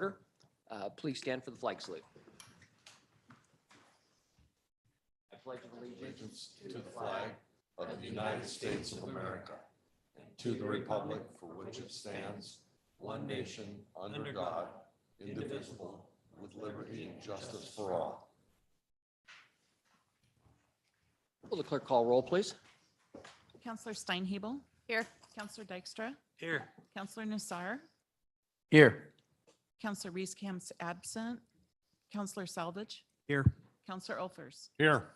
order. Please stand for the flag salute. I pledge allegiance To the flag of the United States of America, and to the republic for which it stands, one nation, under God, indivisible, with liberty and justice for all. Will the clerk call roll, please? Counselor Steinhebel. Here. Counselor Dykstra. Here. Counselor Nassar. Here. Counselor Rees-Camp's absent. Counselor Salvage. Here. Counselor Olfers. Here.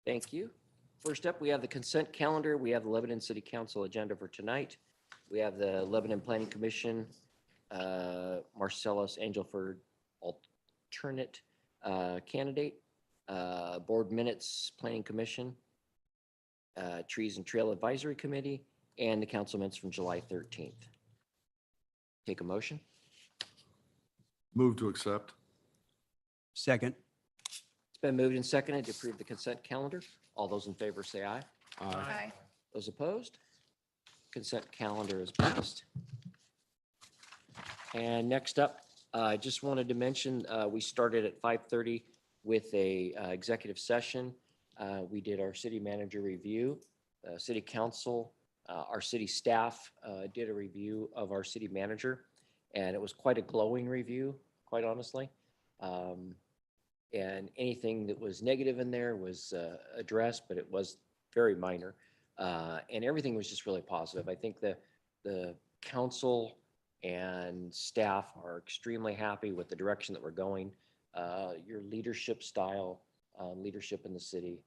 Thank you. First up, we have the consent calendar. We have the Lebanon City Council agenda for tonight. We have the Lebanon Planning Commission, Marcellus Angelford alternate candidate, Board Minutes Planning Commission, Trees and Trail Advisory Committee, and the council minutes from July 13th. Take a motion. Move to accept. Second. It's been moved and seconded to approve the consent calendar. All those in favor say aye. Aye. Those opposed? Consent calendar is passed. And next up, I just wanted to mention, we started at 5:30 with a executive session. We did our city manager review, city council, our city staff did a review of our city manager, and it was quite a glowing review, quite honestly. And anything that was negative in there was addressed, but it was very minor. And everything was just really positive. I think the council and staff are extremely happy with the direction that we're going. Your leadership style, leadership in the city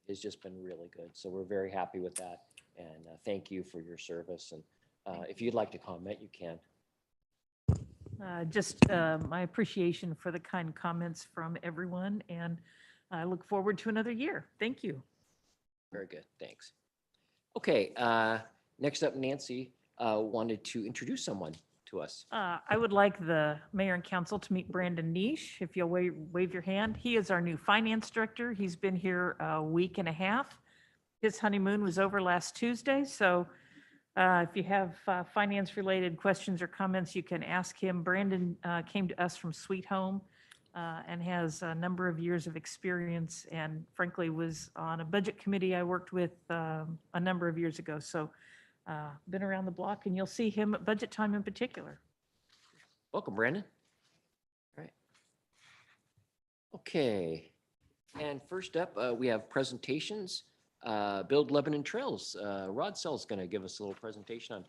has just been really good. So we're very happy with that. And thank you for your service. And if you'd like to comment, you can. Just my appreciation for the kind comments from everyone, and I look forward to another year. Thank you. Very good. Thanks. Okay. Next up, Nancy wanted to introduce someone to us. I would like the mayor and council to meet Brandon Niche. If you'll wave your hand. He is our new finance director. He's been here a week and a half. His honeymoon was over last Tuesday, so if you have finance-related questions or comments, you can ask him. Brandon came to us from Sweet Home and has a number of years of experience, and frankly was on a budget committee I worked with a number of years ago. So been around the block, and you'll see him at budget time in particular. Welcome, Brandon. All right. Okay. And first up, we have presentations. Build Lebanon Trails. Rod Sell's going to give us a little presentation on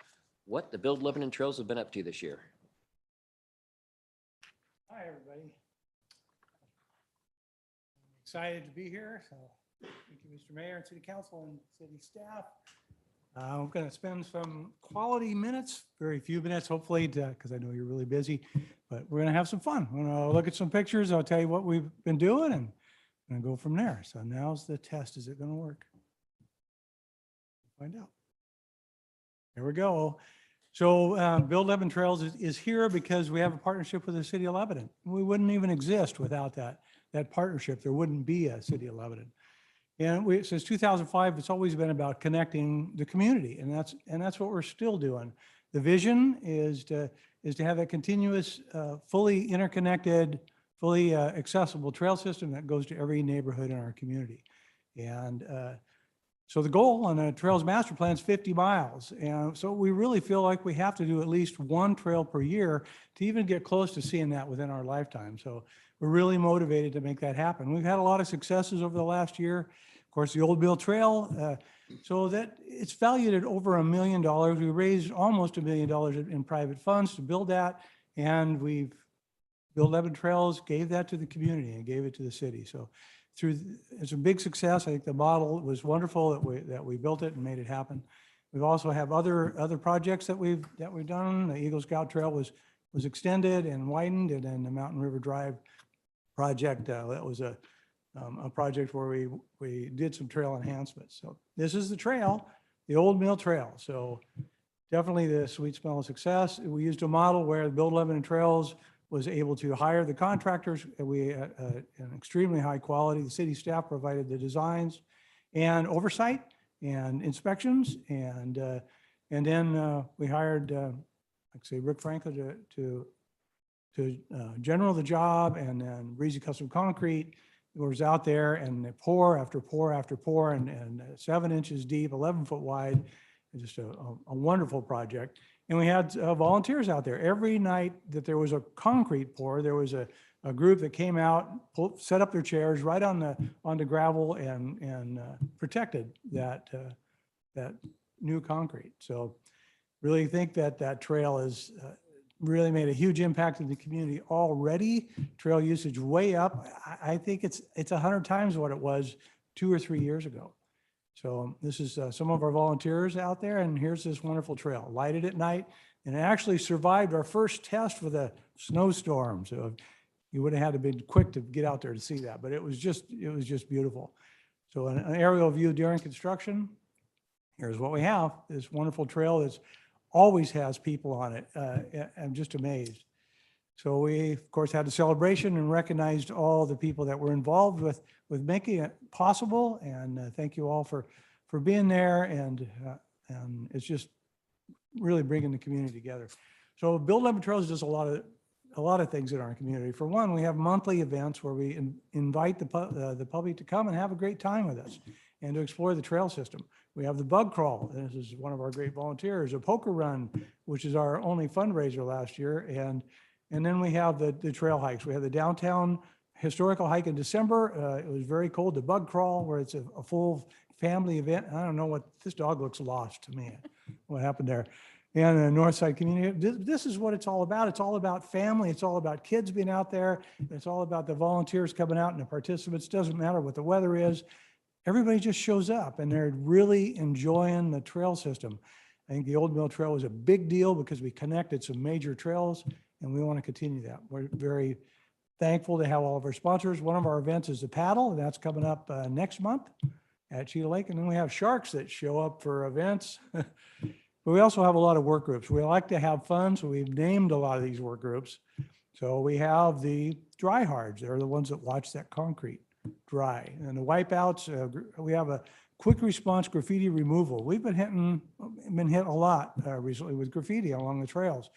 what the Build Lebanon Trails have been up to this year. Hi, everybody. I'm excited to be here. So thank you, Mr. Mayor and City Council and city staff. I'm going to spend some quality minutes, very few minutes, hopefully, because I know you're really busy, but we're going to have some fun. We're going to look at some pictures. I'll tell you what we've been doing and go from there. So now's the test. Is it going to work? Find out. There we go. So Build Lebanon Trails is here because we have a partnership with the city of Lebanon. We wouldn't even exist without that partnership. There wouldn't be a city of Lebanon. And since 2005, it's always been about connecting the community, and that's what we're still doing. The vision is to have a continuous, fully interconnected, fully accessible trail system that goes to every neighborhood in our community. And so the goal on a Trails Master Plan is 50 miles. And so we really feel like we have to do at least one trail per year to even get close to seeing that within our lifetime. So we're really motivated to make that happen. We've had a lot of successes over the last year. Of course, the Old Mill Trail, so that it's valued at over $1 million. We raised almost $1 million in private funds to build that. And we've Built Lebanon Trails, gave that to the community and gave it to the city. So it's a big success. I think the model was wonderful that we built it and made it happen. We've also have other projects that we've done. The Eagle Scout Trail was extended and widened, and then the Mountain River Drive project, that was a project where we did some trail enhancements. So this is the trail, the Old Mill Trail. So definitely the sweet smell of success. We used a model where the Build Lebanon Trails was able to hire the contractors. We an extremely high quality. The city staff provided the designs and oversight and inspections, and then we hired like I say, Rick Franklin to general the job, and then Breezy Custom Concrete was out there, and they pour after pour after pour, and 7 inches deep, 11-foot wide, and just a wonderful project. And we had volunteers out there. Every night that there was a concrete pour, there was a group that came out, set up their chairs right on the gravel, and protected that new concrete. So really think that trail has really made a huge impact in the community already. Trail usage way up. I think it's 100 times what it was 2 or 3 years ago. So this is some of our volunteers out there, and here's this wonderful trail, lighted at night, and it actually survived our first test with a snowstorm. So you would have had to be quick to get out there to see that, but it was just beautiful. So an aerial view during construction, here's what we have, this wonderful trail that's always has people on it. I'm just amazed. So we, of course, had a celebration and recognized all the people that were involved with making it possible. And thank you all for being there. And it's just really bringing the community together. So Build Lebanon Trails does a lot of things in our community. For one, we have monthly events where we invite the public to come and have a great time with us and to explore the trail system. We have the bug crawl. This is one of our great volunteers. A poker run, which is our only fundraiser last year. And then we have the trail hikes. We have the downtown historical hike in December. It was very cold. The bug crawl, where it's a full family event. I don't know what, this dog looks lost to me. What happened there? And the Northside community. This is what it's all about. It's all about family. It's all about kids being out there. It's all about the volunteers coming out and the participants. Doesn't matter what the weather is. Everybody just shows up and they're really enjoying the trail system. I think the Old Mill Trail was a big deal because we connected some major trails, and we want to continue that. We're very thankful to have all of our sponsors. One of our events is the paddle, and that's coming up next month at Cheetah Lake. And then we have sharks that show up for events. But we also have a lot of work groups. We like to have fun, so we've named a lot of these work groups. So we have the dry hards. They're the ones that watch that concrete dry. And the wipeouts, we have a quick response graffiti removal. We've been hit a lot recently with graffiti along the trails.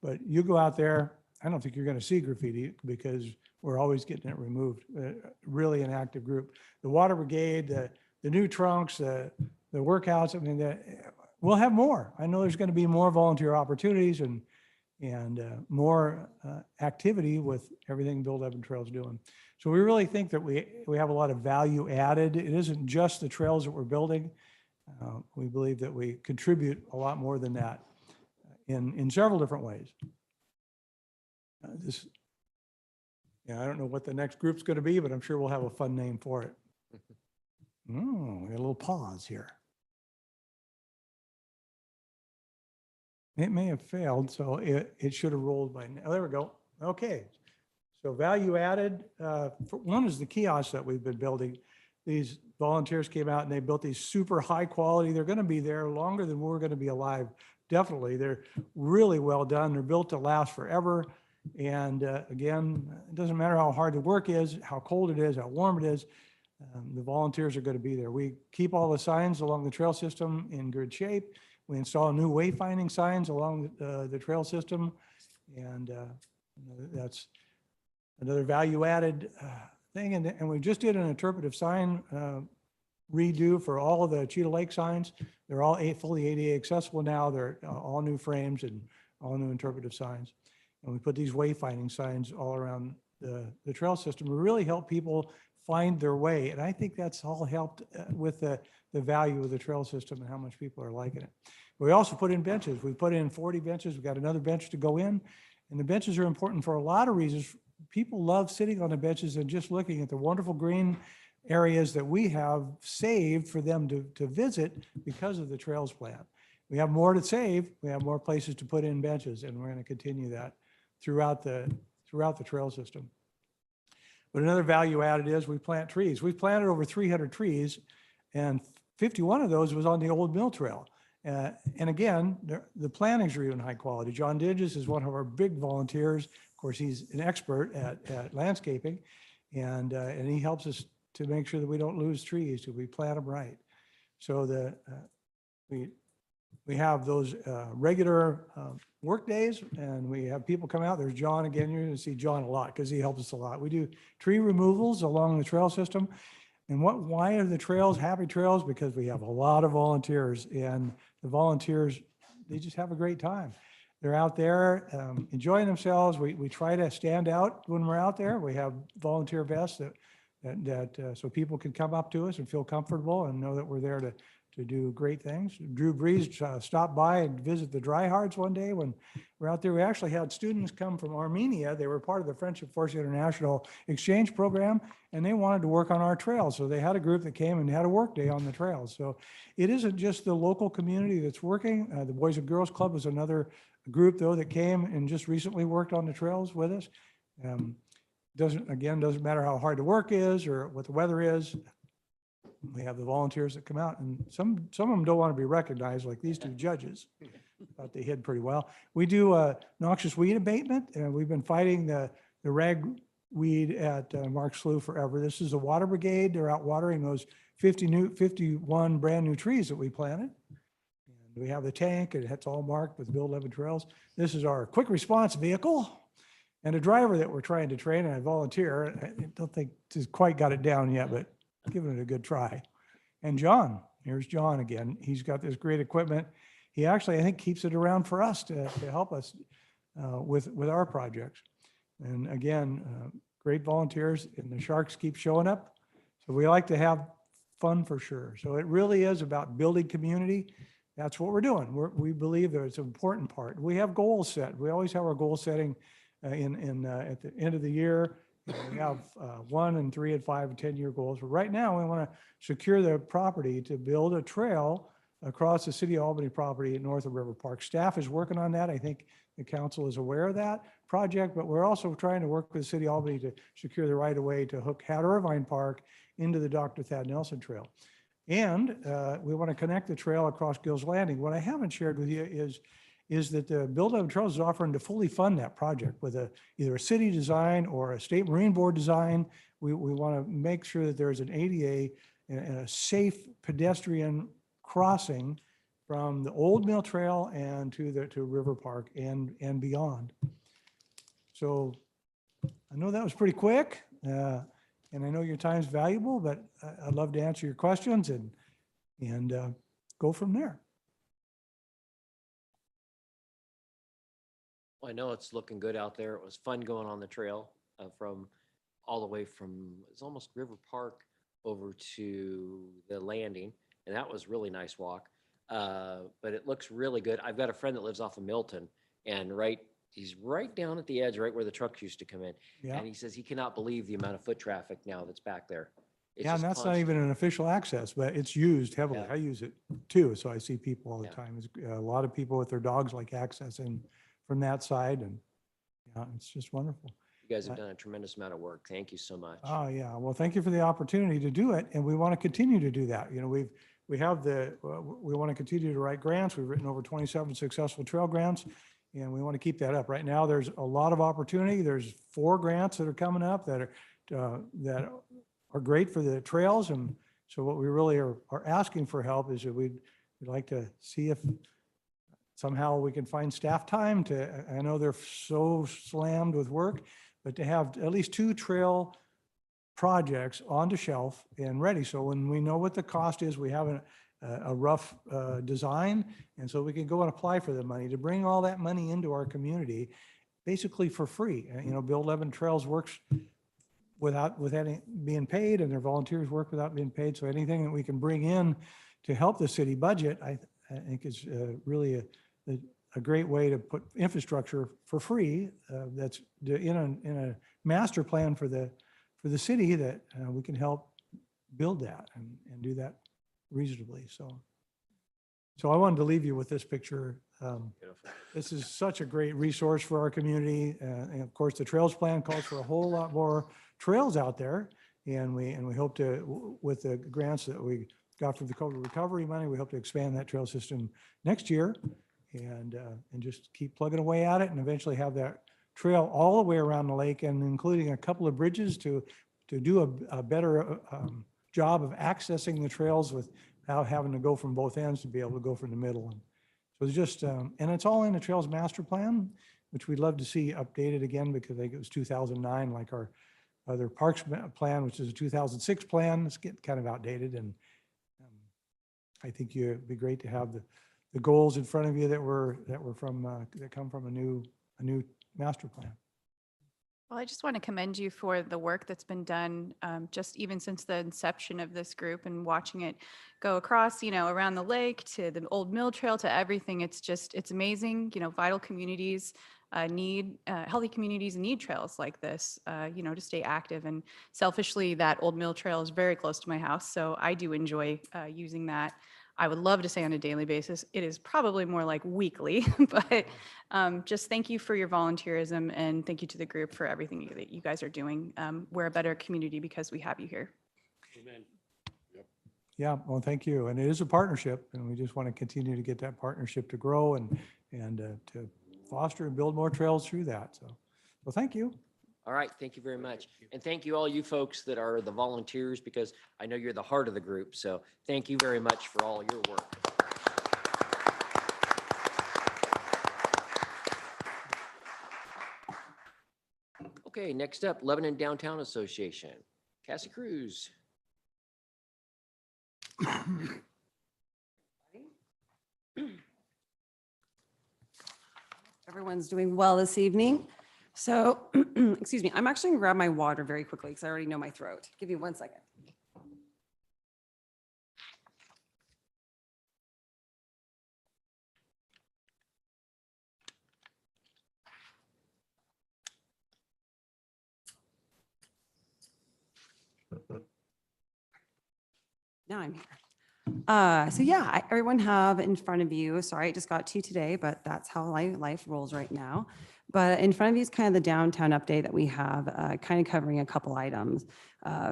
But you go out there, I don't think you're going to see graffiti because we're always getting it removed. Really an active group. The water brigade, the new trunks, the workouts, I mean, we'll have more. I know there's going to be more volunteer opportunities and more activity with everything Build Lebanon Trails doing. So we really think that we have a lot of value added. It isn't just the trails that we're building. We believe that we contribute a lot more than that in several different ways. I don't know what the next group's going to be, but I'm sure we'll have a fun name for it. We got a little pause here. It may have failed, so it should have rolled by now. Oh, there we go. Okay. So value added, one is the kiosks that we've been building. These volunteers came out and they built these super high quality. They're going to be there longer than we're going to be alive. Definitely. They're really well done. They're built to last forever. And again, it doesn't matter how hard the work is, how cold it is, how warm it is. The volunteers are going to be there. We keep all the signs along the trail system in good shape. We install new wayfinding signs along the trail system. And that's another value added thing. And we just did an interpretive sign redo for all of the Cheetah Lake signs. They're all fully ADA accessible now. They're all new frames and all new interpretive signs. And we put these wayfinding signs all around the trail system to really help people find their way. And I think that's all helped with the value of the trail system and how much people are liking it. We also put in benches. We put in 40 benches. We've got another bench to go in. And the benches are important for a lot of reasons. People love sitting on the benches and just looking at the wonderful green areas that we have saved for them to visit because of the trails plan. We have more to save. We have more places to put in benches, and we're going to continue that throughout the trail system. But another value added is we plant trees. We've planted over 300 trees, and 51 of those was on the Old Mill Trail. And again, the plantings are even high quality. John Digges is one of our big volunteers. Of course, he's an expert at landscaping, and he helps us to make sure that we don't lose trees, that we plant them right. So we we have those regular work days, and we have people come out. There's John again. You're going to see John a lot because he helps us a lot. We do tree removals along the trail system. And why are the trails happy trails? Because we have a lot of volunteers, and the volunteers, they just have a great time. They're out there enjoying themselves. We try to stand out when we're out there. We have volunteer vests so people can come up to us and feel comfortable and know that we're there to do great things. Drew Brees stopped by and visit the Dry Hards one day when we're out there. We actually had students come from Armenia. They were part of the Friendship Force International Exchange Program, and they wanted to work on our trails. So they had a group that came and had a work day on the trails. So it isn't just the local community that's working. The Boys and Girls Club was another group, though, that came and just recently worked on the trails with us. Doesn't matter how hard the work is or what the weather is. We have the volunteers that come out, and some of them don't want to be recognized, like these two judges. Thought they hid pretty well. We do noxious weed abatement, and we've been fighting the ragweed at Mark Slough forever. This is the water brigade. They're out watering those 51 brand new trees that we planted. And we have the tank, and it's all marked with Build 11 Trails. This is our quick response vehicle, and a driver that we're trying to train, and I volunteer. I don't think he's quite got it down yet, but giving it a good try. And John, here's John again. He's got this great equipment. He actually, I think, keeps it around for us to help us with our projects. And again, great volunteers, and the Sharks keep showing up. So we like to have fun for sure. So it really is about building community. That's what we're doing. We believe that it's an important part. We have goals set. We always have our goal setting at the end of the year. We have 1 and 3 and 5 and 10-year goals. But right now, we want to secure the property to build a trail across the City of Albany property north of River Park. Staff is working on that. I think the council is aware of that project, but we're also trying to work with the City of Albany to secure the right of way to hook Hatter Irvine Park into the Dr. Thad Nelson Trail. And we want to connect the trail across Gill's Landing. What I haven't shared with you is that the Build 11 Trails is offering to fully fund that project with either a city design or a state marine board design. We want to make sure that there's an ADA and a safe pedestrian crossing from the old Mill Trail and to River Park and beyond. So I know that was pretty quick, and I know your time's valuable, but I'd love to answer your questions and go from there. Well, I know it's looking good out there. It was fun going on the trail from all the way from, it's almost River Park over to the landing. And that was really nice walk. But it looks really good. I've got a friend that lives off of Milton, and he's right down at the edge, right where the trucks used to come in. Yeah. And he says he cannot believe the amount of foot traffic now that's back there. It's Yeah, and just that's not constant. even an official access, but it's used heavily. Yeah. I use it too, so I see people all the Yeah. time. A lot of people with their dogs like accessing from that side, and yeah, it's just wonderful. You guys have done a tremendous amount of work. Thank you so much. Oh, yeah. Well, thank you for the opportunity to do it, and we want to continue to do that. You know, we want to continue to write grants. We've written over 27 successful trail grants, and we want to keep that up. Right now, there's a lot of opportunity. There's 4 grants that are coming up that are great for the trails. And so what we really are asking for help is that we'd like to see if somehow we can find staff time I know they're so slammed with work, but to have at least 2 trail projects on the shelf and ready. So when we know what the cost is, we have a rough design. And so we can go and apply for the money to bring all that money into our community, basically for free. You know, Build 11 Trails works without any being paid, and their volunteers work without being paid. So anything that we can bring in to help the city budget, I think is really a great way to put infrastructure for free. That's in a master plan for the city that we can help build that and do that reasonably. So I wanted to leave you with this picture. Beautiful. This is such a great resource for our community. And of course, the Trails Plan calls for a whole lot more trails out there. And we hope to, with the grants that we got from the COVID recovery money, we hope to expand that trail system next year and just keep plugging away at it and eventually have that trail all the way around the lake, and including a couple of bridges to do a better job of accessing the trails without having to go from both ends, to be able to go from the middle So it's just, and it's all in the Trails Master Plan, which we'd love to see updated again because I think it was 2009, like our other Parks Plan, which is a 2006 plan. It's getting kind of outdated. And I think it'd be great to have the goals in front of you that were from, that come from a new master plan. Well, I just want to commend you for the work that's been done, just even since the inception of this group and watching it go across, around the lake to the old mill trail to everything. It's amazing. Vital communities need, healthy communities need trails like this, to stay active. And selfishly, that old mill trail is very close to my house. So I do enjoy using that. I would love to say on a daily basis. It is probably more like weekly, but just thank you for your volunteerism and thank you to the group for everything that you guys are doing. We're a better community because we have you here. Yeah, well, thank you. And it is a partnership, and we just want to continue to get that partnership to grow and to foster and build more trails through that. So, well, thank you. All right, thank you very much. And thank you all you folks that are the volunteers, because I know you're the heart of the group. So thank you very much for all your work. Okay, next up, Lebanon Downtown Association. Cassie Cruz. Everyone's doing well this evening. So, excuse me, I'm actually gonna grab my water very quickly because I already know my throat. Give me 1 second. Now I'm here. So yeah, everyone have in front of you, sorry, I just got to today, but that's how life rolls right now. But in front of you is kind of the downtown update that we have, kind of covering a couple items.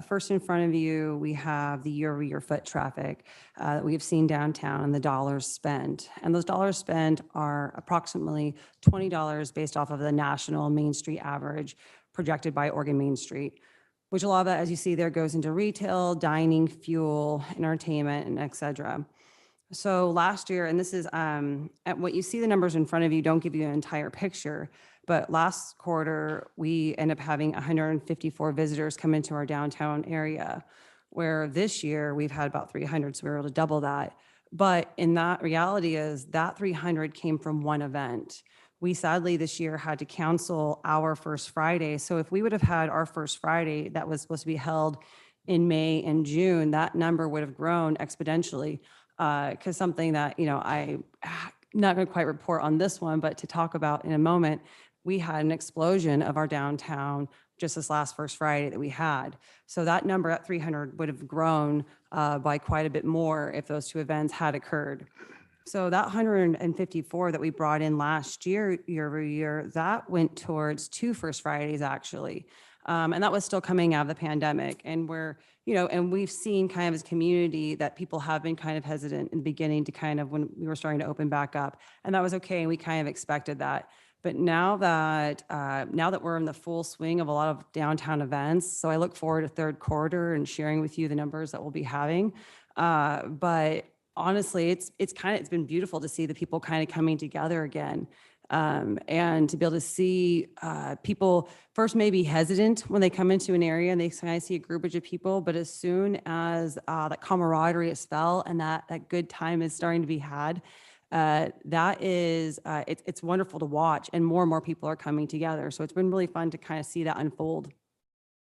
First in front of you, we have the year-over-year foot traffic that we have seen downtown and the dollars spent. And those dollars spent are approximately $20 based off of the national Main Street average projected by Oregon Main Street, which a lot of that, as you see there, goes into retail, dining, fuel, entertainment, and et cetera. So last year, and this is at what you see, the numbers in front of you don't give you an entire picture, but last quarter, we end up having 154 visitors come into our downtown area, where this year we've had about 300, so we were able to double that. But in that reality is that 300 came from one event. We sadly this year had to cancel our First Friday. So if we would have had our First Friday that was supposed to be held in May and June, that number would have grown exponentially. Because something that, I'm not going to quite report on this one, but to talk about in a moment, we had an explosion of our downtown just this last First Friday that we had. So that number at 300 would have grown by quite a bit more if those two events had occurred. So that 154 that we brought in last year, year over year, that went towards 2 First Fridays actually. And that was still coming out of the pandemic. And and we've seen kind of as a community that people have been kind of hesitant in the beginning to kind of when we were starting to open back up. And that was okay. And we kind of expected that. But now that we're in the full swing of a lot of downtown events, so I look forward to third quarter and sharing with you the numbers that we'll be having. But honestly, it's been beautiful to see the people kind of coming together again. And to be able to see people first maybe hesitant when they come into an area and they kind of see a groupage of people, but as soon as that camaraderie is felt and that good time is starting to be had, it's wonderful to watch, and more people are coming together. So it's been really fun to kind of see that unfold.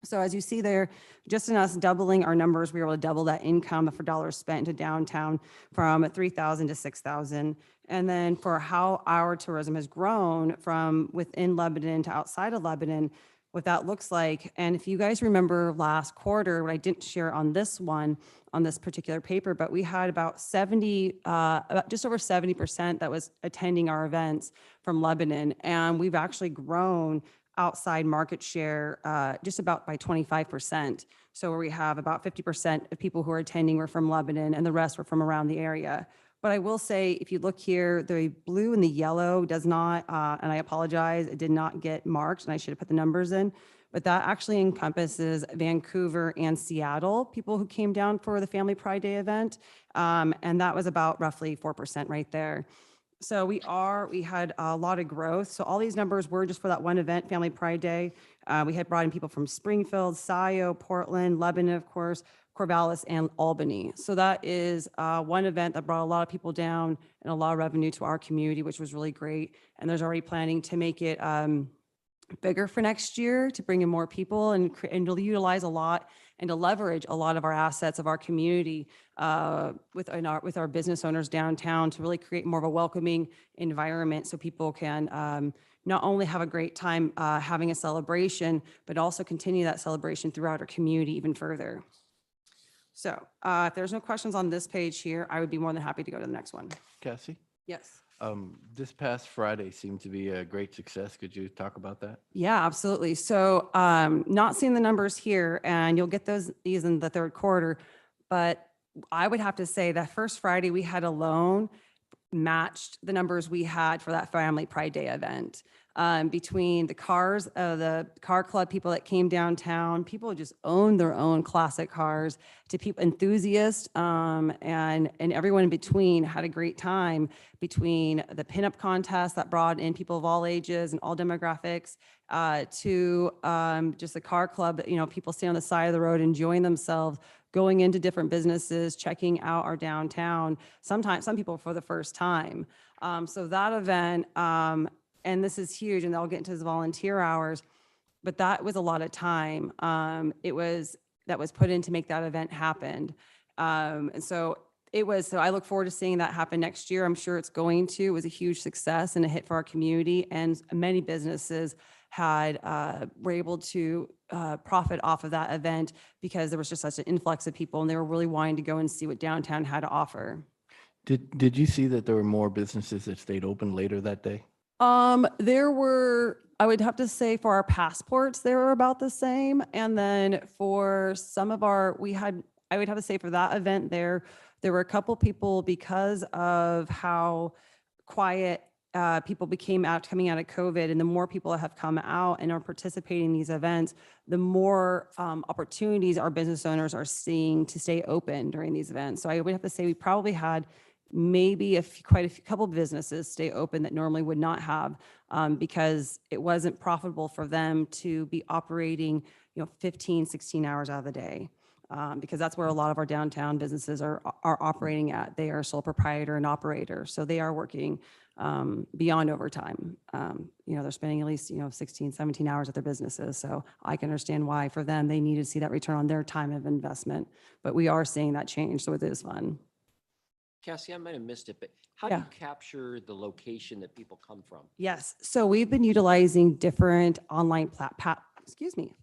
So as you see there, just in us doubling our numbers, we were able to double that income for dollars spent to downtown from 3,000 to 6,000. And then for how our tourism has grown from within Lebanon to outside of Lebanon, what that looks like. And if you guys remember last quarter, what I didn't share on this particular paper, but we had about just over 70% that was attending our events from Lebanon. And we've actually grown outside market share just about by 25%. So where we have about 50% of people who are attending were from Lebanon and the rest were from around the area. But I will say, if you look here, the blue and the yellow does not, and I apologize, it did not get marked and I should have put the numbers in, but that actually encompasses Vancouver and Seattle, people who came down for the Family Pride Day event. And that was about roughly 4% right there. So we had a lot of growth. So all these numbers were just for that one event, Family Pride Day. We had brought in people from Springfield, Scioto, Portland, Lebanon, of course, Corvallis, and Albany. So that is one event that brought a lot of people down and a lot of revenue to our community, which was really great. And there's already planning to make it bigger for next year, to bring in more people and to utilize a lot and to leverage a lot of our assets of our community with our business owners downtown, to really create more of a welcoming environment so people can not only have a great time having a celebration, but also continue that celebration throughout our community even further. So if there's no questions on this page here, I would be more than happy to go to the next one. Cassie, Yes. this past Friday seemed to be a great success. Could you talk about that? Yeah, absolutely. So not seeing the numbers here, and you'll get these in the third quarter, but I would have to say that first Friday we had alone matched the numbers we had for that Family Pride Day event. Between the cars, the car club people that came downtown, people who just owned their own classic cars, to people enthusiasts, and everyone in between had a great time. Between the pinup contest that brought in people of all ages and all demographics, to just the car club that, people stay on the side of the road enjoying themselves, going into different businesses, checking out our downtown, sometimes some people for the first time. So that event, and this is huge, and I'll get into his volunteer hours, but that was a lot of time. That was put in to make that event happen. And so I look forward to seeing that happen next year. I'm sure it's going to. It was a huge success and a hit for our community, and many businesses were able to profit off of that event because there was just such an influx of people, and they were really wanting to go and see what downtown had to offer. Did you see that there were more businesses that stayed open later that day? There were, I would have to say, for our passports, they were about the same. And then for some of I would have to say for that event there were a couple people, because of how quiet people became coming out of COVID, and the more people that have come out and are participating in these events, the more opportunities our business owners are seeing to stay open during these events. So I would have to say we probably had maybe quite a couple businesses stay open that normally would not have, because it wasn't profitable for them to be operating 15, 16 hours out of the day, because that's where a lot of our downtown businesses are operating at. They are sole proprietor and operator, so they are working beyond overtime. They're spending at least 16, 17 hours at their businesses, so I can understand why for them they need to see that return on their time of investment. But we are seeing that change, so it is fun. Cassie, I might have missed it, but how do Yeah. you capture the location that people come from? Yes. So we've been utilizing different online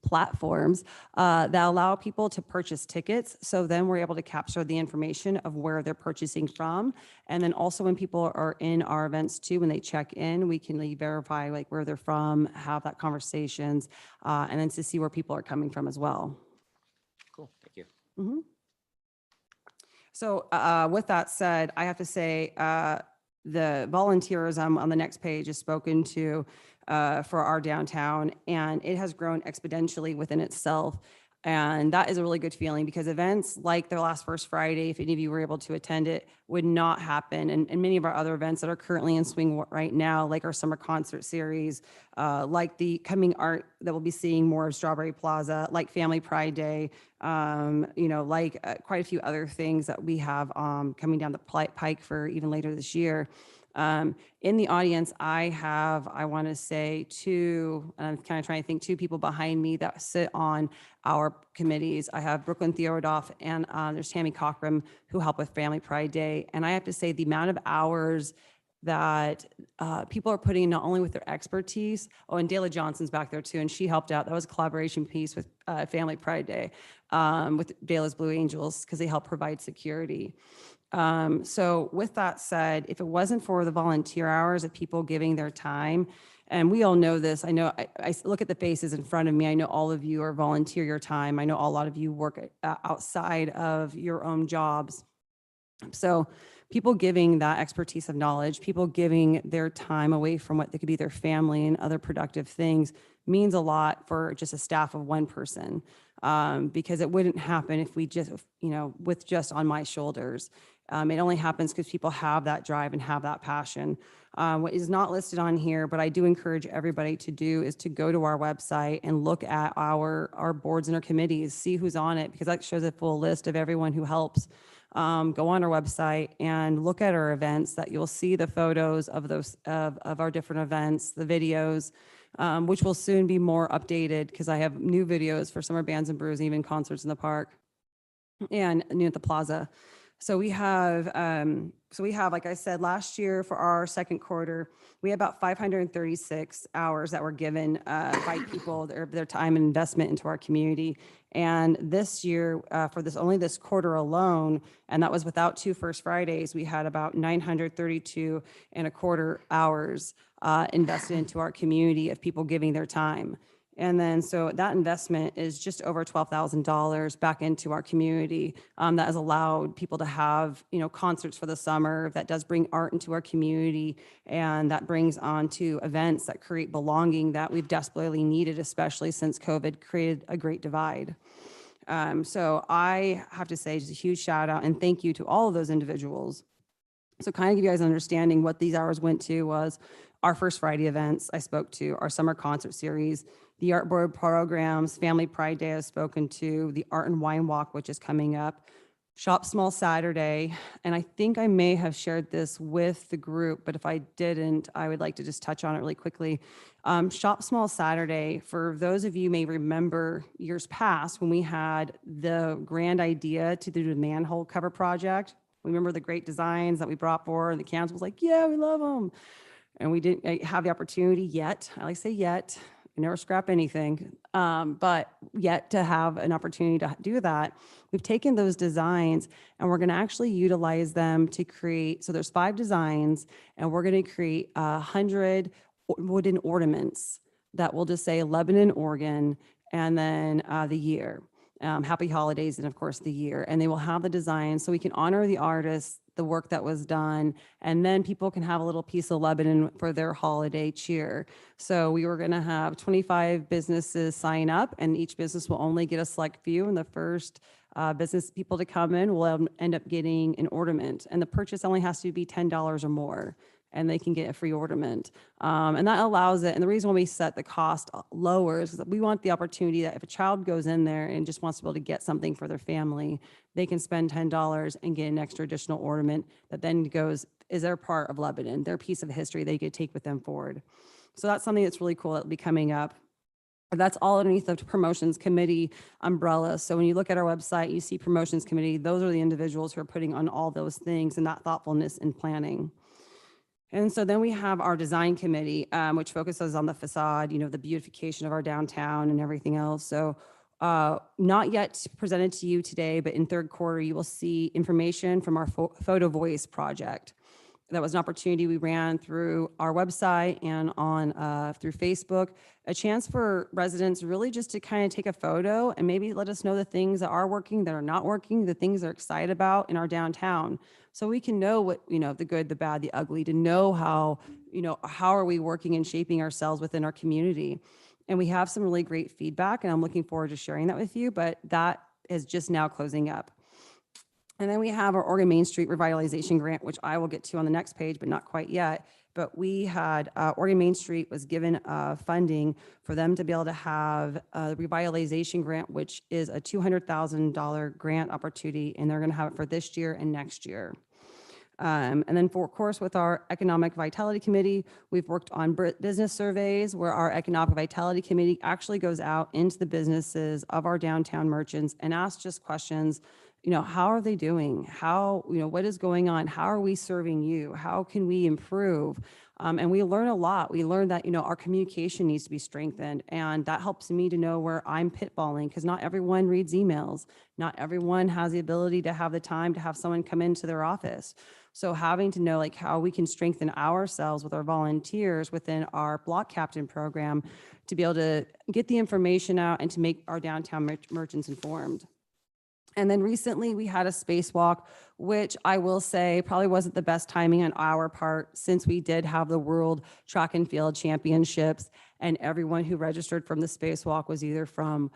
platforms that allow people to purchase tickets. So then we're able to capture the information of where they're purchasing from. And then also when people are in our events too, when they check in, we can verify where they're from, have that conversations, and then to see where people are coming from as well. Cool, thank you. Mhm. So with that said, I have to say the volunteerism on the next page is spoken to for our downtown, and it has grown exponentially within itself. And that is a really good feeling, because events like the last First Friday, if any of you were able to attend it, would not happen. And many of our other events that are currently in swing right now, like our summer concert series, like the coming art that we'll be seeing more of Strawberry Plaza, like Family Pride Day, like quite a few other things that we have coming down the pike for even later this year. In the audience, I want to say two, and I'm kind of trying to think, two people behind me that sit on our committees. I have Brooklyn Theodoff, and there's Tammy Cochran, who help with Family Pride Day. And I have to say the amount of hours that people are putting in, not only with their expertise, and Dayla Johnson's back there too, and she helped out. That was a collaboration piece with Family Pride Day with Dayla's Blue Angels, because they help provide security. So with that said, if it wasn't for the volunteer hours of people giving their time, and we all know this, I know I look at the faces in front of me. I know all of you are volunteer your time. I know a lot of you work outside of your own jobs. So people giving that expertise of knowledge, people giving their time away from what they could be their family and other productive things, means a lot for just a staff of one person, because it wouldn't happen if we just, with just on my shoulders. It only happens because people have that drive and have that passion. What is not listed on here, but I do encourage everybody to do, is to go to our website and look at our boards and our committees, see who's on it, because that shows a full list of everyone who helps. Go on our website and look at our events, that you'll see the photos of those, of our different events, the videos, which will soon be more updated, because I have new videos for summer bands and brews, even concerts in the park and at the plaza. So we have, like I said, last year for our second quarter, we had about 536 hours that were given by people, their time and investment into our community. And this year, for only this quarter alone, and that was without 2 First Fridays, we had about 932 and a quarter hours invested into our community of people giving their time. And then, so that investment is just over $12,000 back into our community. That has allowed people to have, concerts for the summer. That does bring art into our community, and that brings on to events that create belonging that we've desperately needed, especially since COVID created a great divide. So I have to say just a huge shout out and thank you to all of those individuals. So kind of give you guys an understanding, what these hours went to was our First Friday events I spoke to, our summer concert series, the art board programs, Family Pride Day I've spoken to, the Art and Wine Walk, which is coming up, Shop Small Saturday, and I think I may have shared this with the group, but if I didn't, I would like to just touch on it really quickly. Shop Small Saturday, for those of you may remember years past when we had the grand idea to do the manhole cover project. Remember the great designs that we brought forward, and the council was like, yeah, we love them. And we didn't have the opportunity yet. I like to say yet. I never scrap anything, but yet to have an opportunity to do that. We've taken those designs and we're going to actually utilize them to create. So there's 5 designs, and we're going to create 100 wooden ornaments that will just say Lebanon, Oregon, and then the year. Happy holidays, and of course the year. And they will have the design so we can honor the artists, the work that was done, and then people can have a little piece of Lebanon for their holiday cheer. So we were going to have 25 businesses sign up, and each business will only get a select few. And the first business people to come in will end up getting an ornament, and the purchase only has to be $10 or more, and they can get a free ornament. And that allows it. And the reason why we set the cost lower is that we want the opportunity that if a child goes in there and just wants to be able to get something for their family, they can spend $10 and get an extra additional ornament that then is their part of Lebanon, their piece of history they could take with them forward. So that's something that's really cool that'll be coming up. That's all underneath the promotions committee umbrella. So when you look at our website, you see promotions committee, those are the individuals who are putting on all those things and that thoughtfulness in planning. And so then we have our design committee, which focuses on the facade, the beautification of our downtown and everything else. So not yet presented to you today, but in third quarter, you will see information from our Photo Voice project. That was an opportunity we ran through our website and on through Facebook, a chance for residents really just to kind of take a photo and maybe let us know the things that are working, that are not working, the things they're excited about in our downtown. So we can know what, the good, the bad, the ugly, to know how are we working and shaping ourselves within our community. And we have some really great feedback, and I'm looking forward to sharing that with you, but that is just now closing up. And then we have our Oregon Main Street Revitalization Grant, which I will get to on the next page, but not quite yet. But we had, Oregon Main Street was given funding for them to be able to have a revitalization grant, which is a $200,000 grant opportunity, and they're going to have it for this year and next year. And then, of course, with our Economic Vitality Committee, we've worked on business surveys where our Economic Vitality Committee actually goes out into the businesses of our downtown merchants and asks just questions. How are they doing? How, what is going on? How are we serving you? How can we improve? And we learn a lot. We learn that, our communication needs to be strengthened. And that helps me to know where I'm pitfalling, because not everyone reads emails. Not everyone has the ability to have the time to have someone come into their office. So having to know how we can strengthen ourselves with our volunteers within our block captain program to be able to get the information out and to make our downtown merchants informed. And then recently we had a spacewalk, which I will say probably wasn't the best timing on our part, since we did have the World Track and Field Championships And everyone who registered from the spacewalk was either from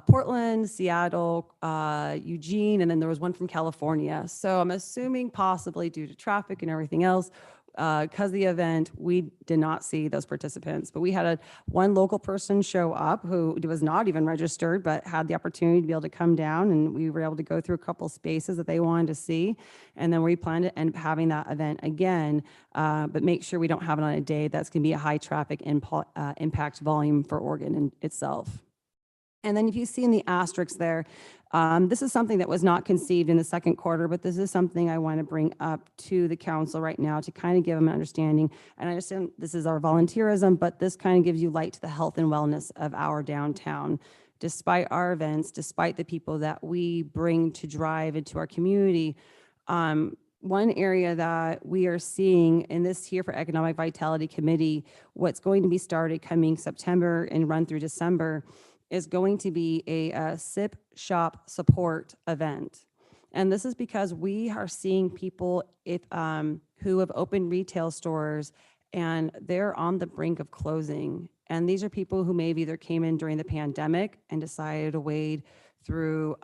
Portland, Seattle, Eugene, and then there was one from California. So I'm assuming possibly due to traffic and everything else, because of the event, we did not see those participants. But we had one local person show up who was not even registered, but had the opportunity to be able to come down, and we were able to go through a couple spaces that they wanted to see. And then we plan to end up having that event again, but make sure we don't have it on a day that's going to be a high traffic impact volume for Oregon in itself. And then if you see in the asterisks there, this is something that was not conceived in the second quarter, but this is something I want to bring up to the council right now to kind of give them an understanding. And I understand this is our volunteerism, but this kind of gives you light to the health and wellness of our downtown. Despite our events, despite the people that we bring to drive into our community, one area that we are seeing in this here for Economic Vitality Committee, what's going to be started coming September and run through December, is going to be a SIP shop support event. And this is because we are seeing people who have opened retail stores and they're on the brink of closing. And these are people who maybe either came in during the pandemic and decided to wade through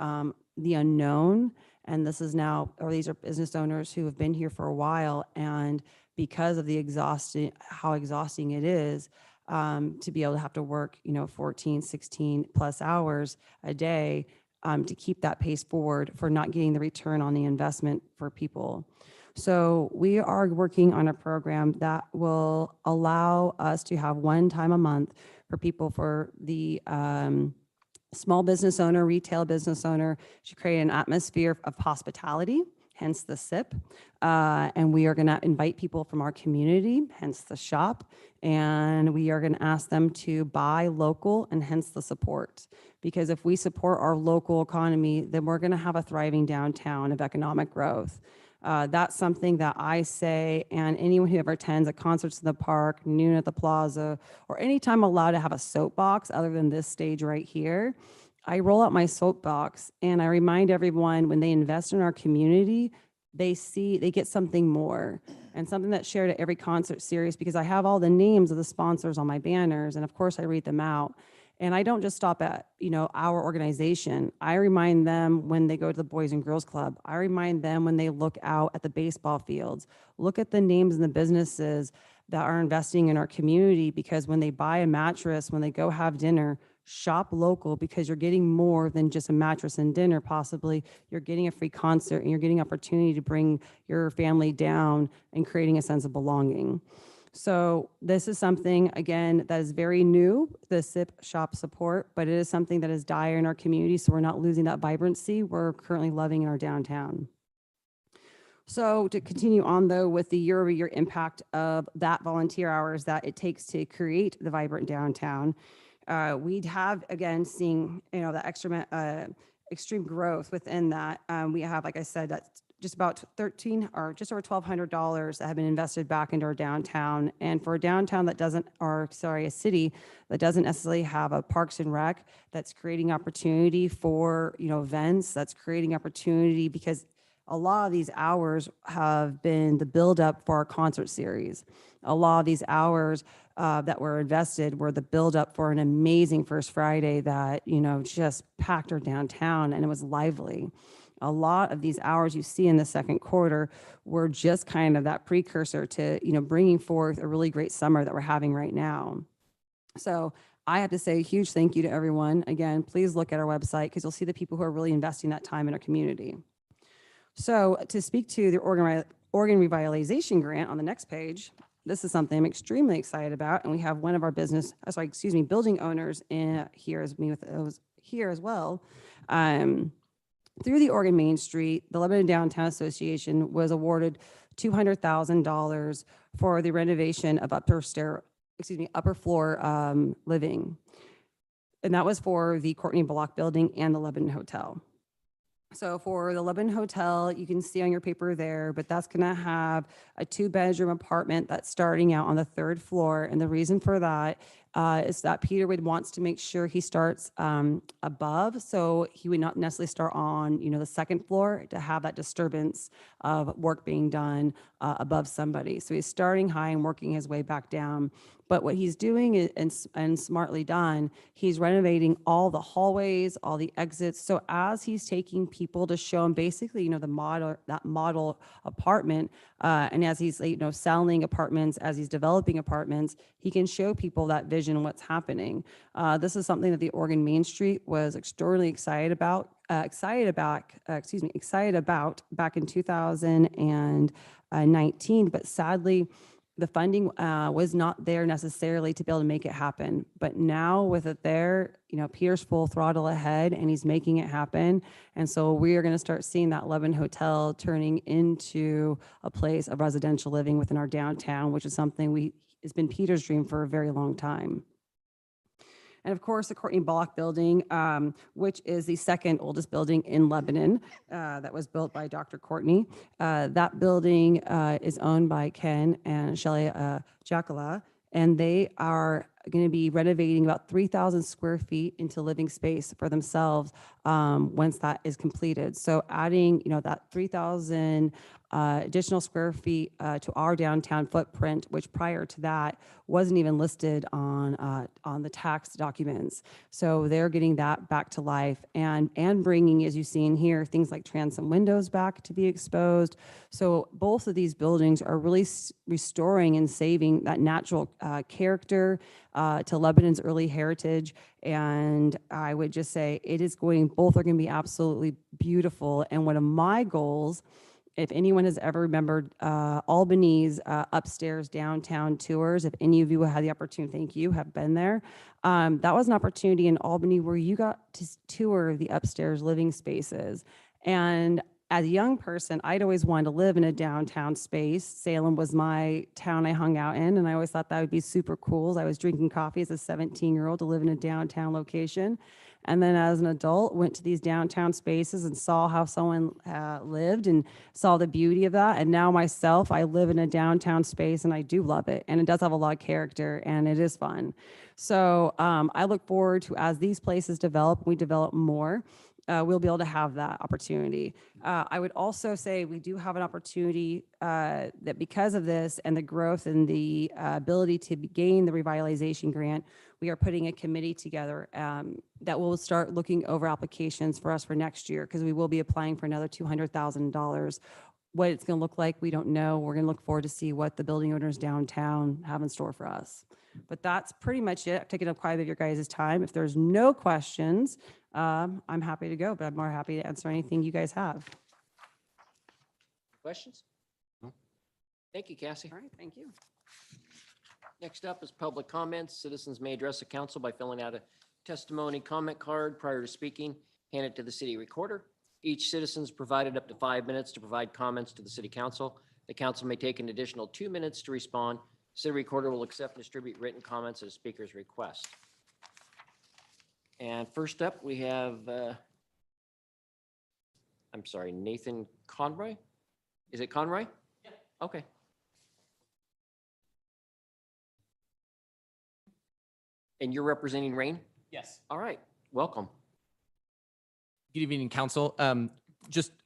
the unknown. And this is now, or these are business owners who have been here for a while. And because of how exhausting it is, to be able to have to work, 14, 16 plus hours a day to keep that pace forward for not getting the return on the investment for people. So we are working on a program that will allow us to have one time a month for people, for the small business owner, retail business owner, to create an atmosphere of hospitality, hence the SIP. And we are going to invite people from our community, hence the shop. And we are going to ask them to buy local, and hence the support. Because if we support our local economy, then we're going to have a thriving downtown of economic growth. That's something that I say, and anyone who ever attends a concerts in the park, noon at the plaza, or anytime allowed to have a soapbox other than this stage right here, I roll out my soapbox and I remind everyone, when they invest in our community, they get something more, and something that's shared at every concert series, because I have all the names of the sponsors on my banners, and of course I read them out. And I don't just stop at, our organization. I remind them when they go to the Boys and Girls Club. I remind them when they look out at the baseball fields. Look at the names and the businesses that are investing in our community, because when they buy a mattress, when they go have dinner, shop local, because you're getting more than just a mattress and dinner. Possibly you're getting a free concert, and you're getting opportunity to bring your family down and creating a sense of belonging. So this is something, again, that is very new, the SIP shop support, but it is something that is dire in our community, so we're not losing that vibrancy we're currently loving in our downtown. So to continue on, though, with the year-over-year impact of that volunteer hours that it takes to create the vibrant downtown, we'd have, again, seeing, the extreme growth within that. We have, like I said, that's just about just over $1,200 that have been invested back into our downtown. And for a downtown that doesn't, a city that doesn't necessarily have a Parks and Rec, that's creating opportunity for, events, that's creating opportunity, because a lot of these hours have been the buildup for our concert series. A lot of these hours that were invested were the buildup for an amazing First Friday that, just packed our downtown, and it was lively. A lot of these hours you see in the second quarter were just kind of that precursor to, bringing forth a really great summer that we're having right now. So I have to say a huge thank you to everyone. Again, please look at our website, because you'll see the people who are really investing that time in our community. So to speak to the Oregon Revitalization Grant on the next page, this is something I'm extremely excited about. And we have one of our building owners here as well. Through the Oregon Main Street, the Lebanon Downtown Association was awarded $200,000 for the renovation of upper floor living. And that was for the Courtney Block building and the Lebanon Hotel. So for the Lebanon Hotel, you can see on your paper there, but that's going to have a 2-bedroom apartment that's starting out on the 3rd floor. And the reason for that is that Peter wants to make sure he starts above. So he would not necessarily start on, the 2nd floor to have that disturbance of work being done above somebody. So he's starting high and working his way back down. But what he's doing and smartly done, he's renovating all the hallways, all the exits. So as he's taking people to show them basically, the model, that model apartment, and as he's, selling apartments, as he's developing apartments, he can show people that vision, what's happening. This is something that the Oregon Main Street was extraordinarily excited about back in 2019, but sadly, the funding was not there necessarily to be able to make it happen. But now with it there, Peter's full throttle ahead and he's making it happen. And so we are going to start seeing that Lebanon Hotel turning into a place of residential living within our downtown, which is something it's been Peter's dream for a very long time. And of course, the Courtney Block building, which is the second oldest building in Lebanon, that was built by Dr. Courtney. That building is owned by Ken and Shelley Jacala, and they are going to be renovating about 3,000 square feet into living space for themselves once that is completed. So adding, that 3,000 additional square feet to our downtown footprint, which prior to that wasn't even listed on the tax documents. So they're getting that back to life and bringing, as you see in here, things like transom windows back to be exposed. So both of these buildings are really restoring and saving that natural character to Lebanon's early heritage. And I would just say both are going to be absolutely beautiful. And one of my goals, if anyone has ever remembered Albany's upstairs downtown tours, if any of you had the opportunity, thank you, have been there. That was an opportunity in Albany where you got to tour the upstairs living spaces. And as a young person, I'd always wanted to live in a downtown space. Salem was my town I hung out in, and I always thought that would be super cool. As I was drinking coffee as a 17-year-old to live in a downtown location. And then as an adult, went to these downtown spaces and saw how someone lived and saw the beauty of that. And now myself, I live in a downtown space and I do love it. And it does have a lot of character and it is fun. So I look forward to, as these places develop, we develop more, we'll be able to have that opportunity. I would also say we do have an opportunity that because of this and the growth and the ability to gain the revitalization grant, we are putting a committee together that will start looking over applications for us for next year, because we will be applying for another $200,000. What it's going to look like, we don't know. We're going to look forward to see what the building owners downtown have in store for us. But that's pretty much it. I've taken up quite a bit of your guys' time. If there's no questions, I'm happy to go, but I'm more happy to answer anything you guys have. Questions? Thank you, Cassie. All right, thank you. Next up is public comments. Citizens may address the council by filling out a testimony comment card prior to speaking. Hand it to the city recorder. Each citizen is provided up to 5 minutes to provide comments to the city council. The council may take an additional 2 minutes to respond. City recorder will accept and distribute written comments at a speaker's request. And first up, we have, Nathan Conroy. Is it Conroy? Yeah. Okay. And you're representing Rain? Yes. All right, welcome. Good evening, council. I'm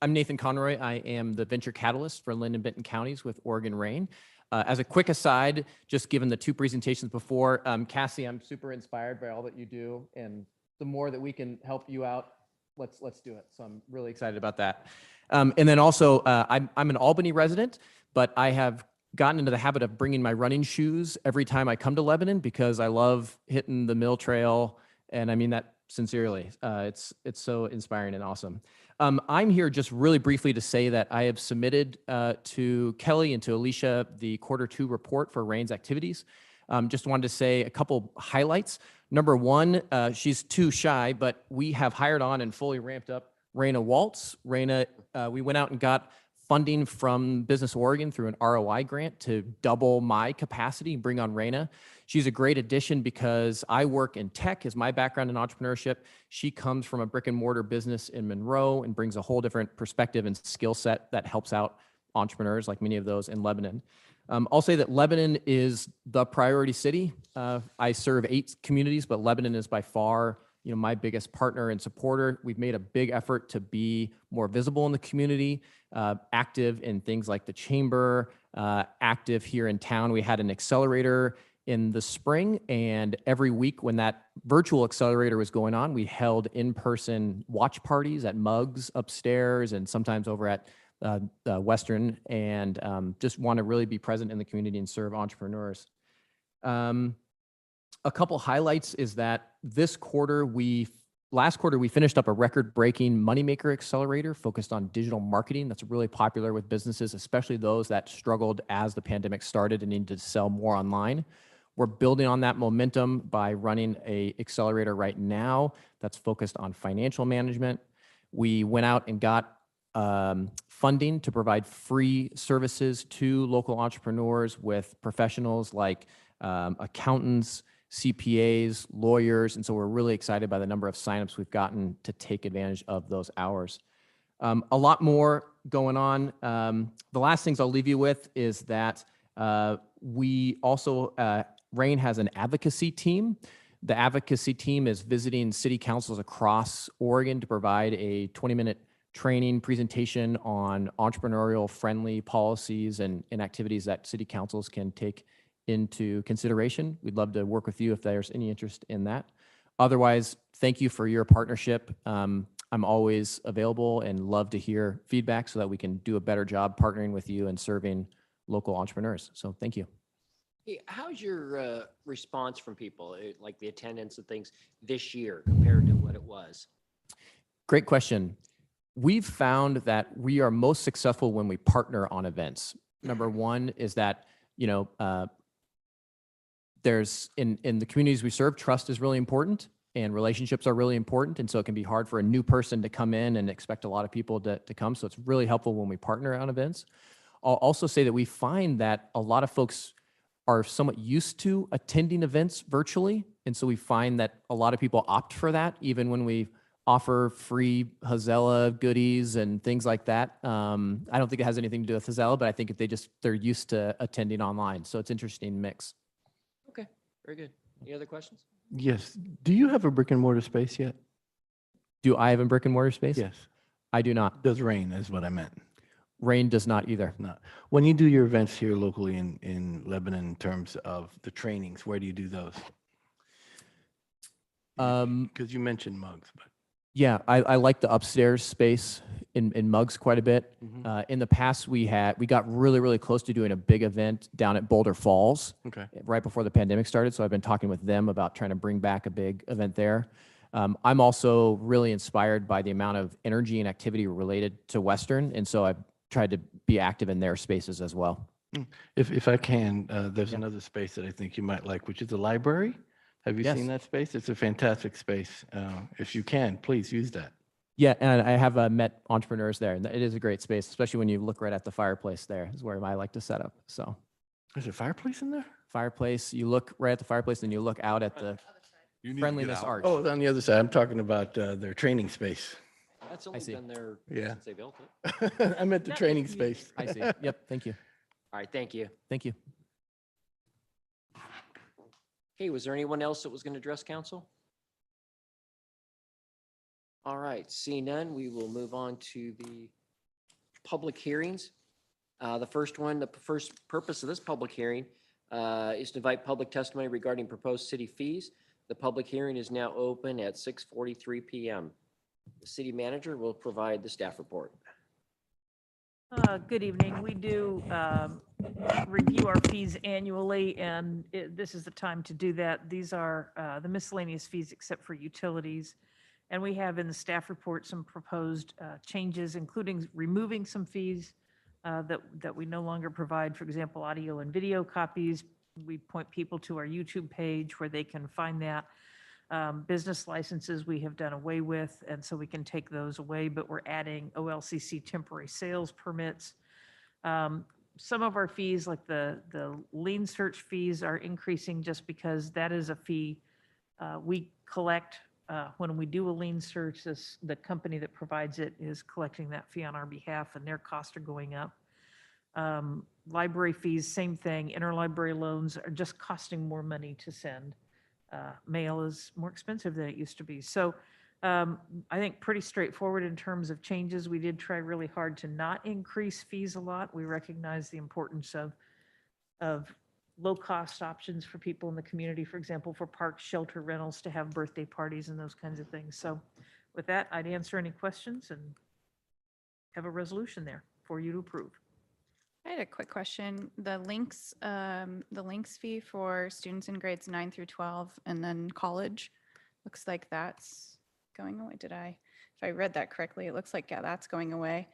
Nathan Conroy. I am the venture catalyst for Lynn and Benton counties with Oregon Rain. As a quick aside, just given the two presentations before, Cassie, I'm super inspired by all that you do, and the more that we can help you out, let's do it. So I'm really excited about that. And then also, I'm an Albany resident, but I have gotten into the habit of bringing my running shoes every time I come to Lebanon because I love hitting the mill trail, and I mean that sincerely. It's so inspiring and awesome. I'm here just really briefly to say that I have submitted to Kelly and to Alicia the Q2 report for Rain's activities. Just wanted to say a couple highlights. Number one, she's too shy, but we have hired on and fully ramped up Raina Waltz. Raina, we went out and got funding from Business Oregon through an ROI grant to double my capacity and bring on Raina. She's a great addition because I work in tech, is my background in entrepreneurship. She comes from a brick and mortar business in Monroe and brings a whole different perspective and skill set that helps out entrepreneurs like many of those in Lebanon. I'll say that Lebanon is the priority city. I serve 8 communities, but Lebanon is by far my biggest partner and supporter. We've made a big effort to be more visible in the community, active in things like the chamber, active here in town. We had an accelerator in the spring. And every week when that virtual accelerator was going on, we held in-person watch parties at Mugs upstairs and sometimes over at Western, and just want to really be present in the community and serve entrepreneurs. A couple highlights is that last quarter, we finished up a record-breaking Moneymaker Accelerator focused on digital marketing. That's really popular with businesses, especially those that struggled as the pandemic started and needed to sell more online. We're building on that momentum by running a accelerator right now that's focused on financial management. We went out and got funding to provide free services to local entrepreneurs with professionals like accountants, CPAs, lawyers, and so we're really excited by the number of signups we've gotten to take advantage of those hours. A lot more going on. The last things I'll leave you with is that we also, RAIN has an advocacy team. The advocacy team is visiting city councils across Oregon to provide a 20-minute training presentation on entrepreneurial friendly policies and activities that city councils can take into consideration. We'd love to work with you if there's any interest in that. Otherwise, thank you for your partnership. I'm always available and love to hear feedback so that we can do a better job partnering with you and serving local entrepreneurs. So thank you. Hey, how's your response from people, like the attendance and things this year compared to what it was? Great question. We've found that we are most successful when we partner on events. Number one is that, there's in the communities we serve, trust is really important and relationships are really important. And so it can be hard for a new person to come in and expect a lot of people to come. So it's really helpful when we partner on events. I'll also say that we find that a lot of folks are somewhat used to attending events virtually. And so we find that a lot of people opt for that, even when we offer free Hazella goodies and things like that. I don't think it has anything to do with Hazella, but I think if they're used to attending online. So it's an interesting mix. Okay, very good. Any other questions? Yes. Do you have a brick and mortar space yet? Do I have a brick and mortar space? Yes. I do not. Does RAIN is what I meant. RAIN does not either. Not. When you do your events here locally in Lebanon in terms of the trainings, where do you do those? Because you mentioned Mugs, but. Yeah, I like the upstairs space in Mugs quite a bit. In the past, we got really, really close to doing a big event down at Boulder Falls Okay. right before the pandemic started. So I've been talking with them about trying to bring back a big event there. I'm also really inspired by the amount of energy and activity related to Western. And so I've tried to be active in their spaces as well. If I can, there's Yeah. another space that I think you might like, which is the library. Have you Yes. seen that space? It's a fantastic space. If you can, please use that. Yeah, and I have met entrepreneurs there, and it is a great space, especially when you look right at the fireplace there is where I like to set up. So There's a fireplace in there? fireplace, you look right at the fireplace and you look out at the You need to get friendliness out. arch. Oh, on the other side. I'm talking about their training space. That's only see. been there Yeah. since they built it. I meant the No, training you- space. I see. Yep, thank you. All right, thank you. Thank you. Okay, was there anyone else that was going to address council? All right, seeing none, we will move on to the public hearings. The first purpose of this public hearing is to invite public testimony regarding proposed city fees. The public hearing is now open at 6:43 PM. The city manager will provide the staff report. Good evening. We do review our fees annually, and this is the time to do that. These are the miscellaneous fees except for utilities. And we have in the staff report some proposed changes, including removing some fees that we no longer provide. For example, audio and video copies. We point people to our YouTube page where they can find that. Business licenses we have done away with, and so we can take those away, but we're adding OLCC temporary sales permits. Some of our fees, like the lien search fees, are increasing just because that is a fee we collect when we do a lien search. The company that provides it is collecting that fee on our behalf, and their costs are going up. Library fees, same thing. Interlibrary loans are just costing more money to send. Mail is more expensive than it used to be. So I think pretty straightforward in terms of changes. We did try really hard to not increase fees a lot. We recognize the importance of low-cost options for people in the community, for example, for park shelter rentals to have birthday parties and those kinds of things. So with that, I'd answer any questions and have a resolution there for you to approve. I had a quick question. The links fee for students in grades 9 through 12 and then college, looks like that's going away. If I read that correctly, it looks like, yeah, that's going away.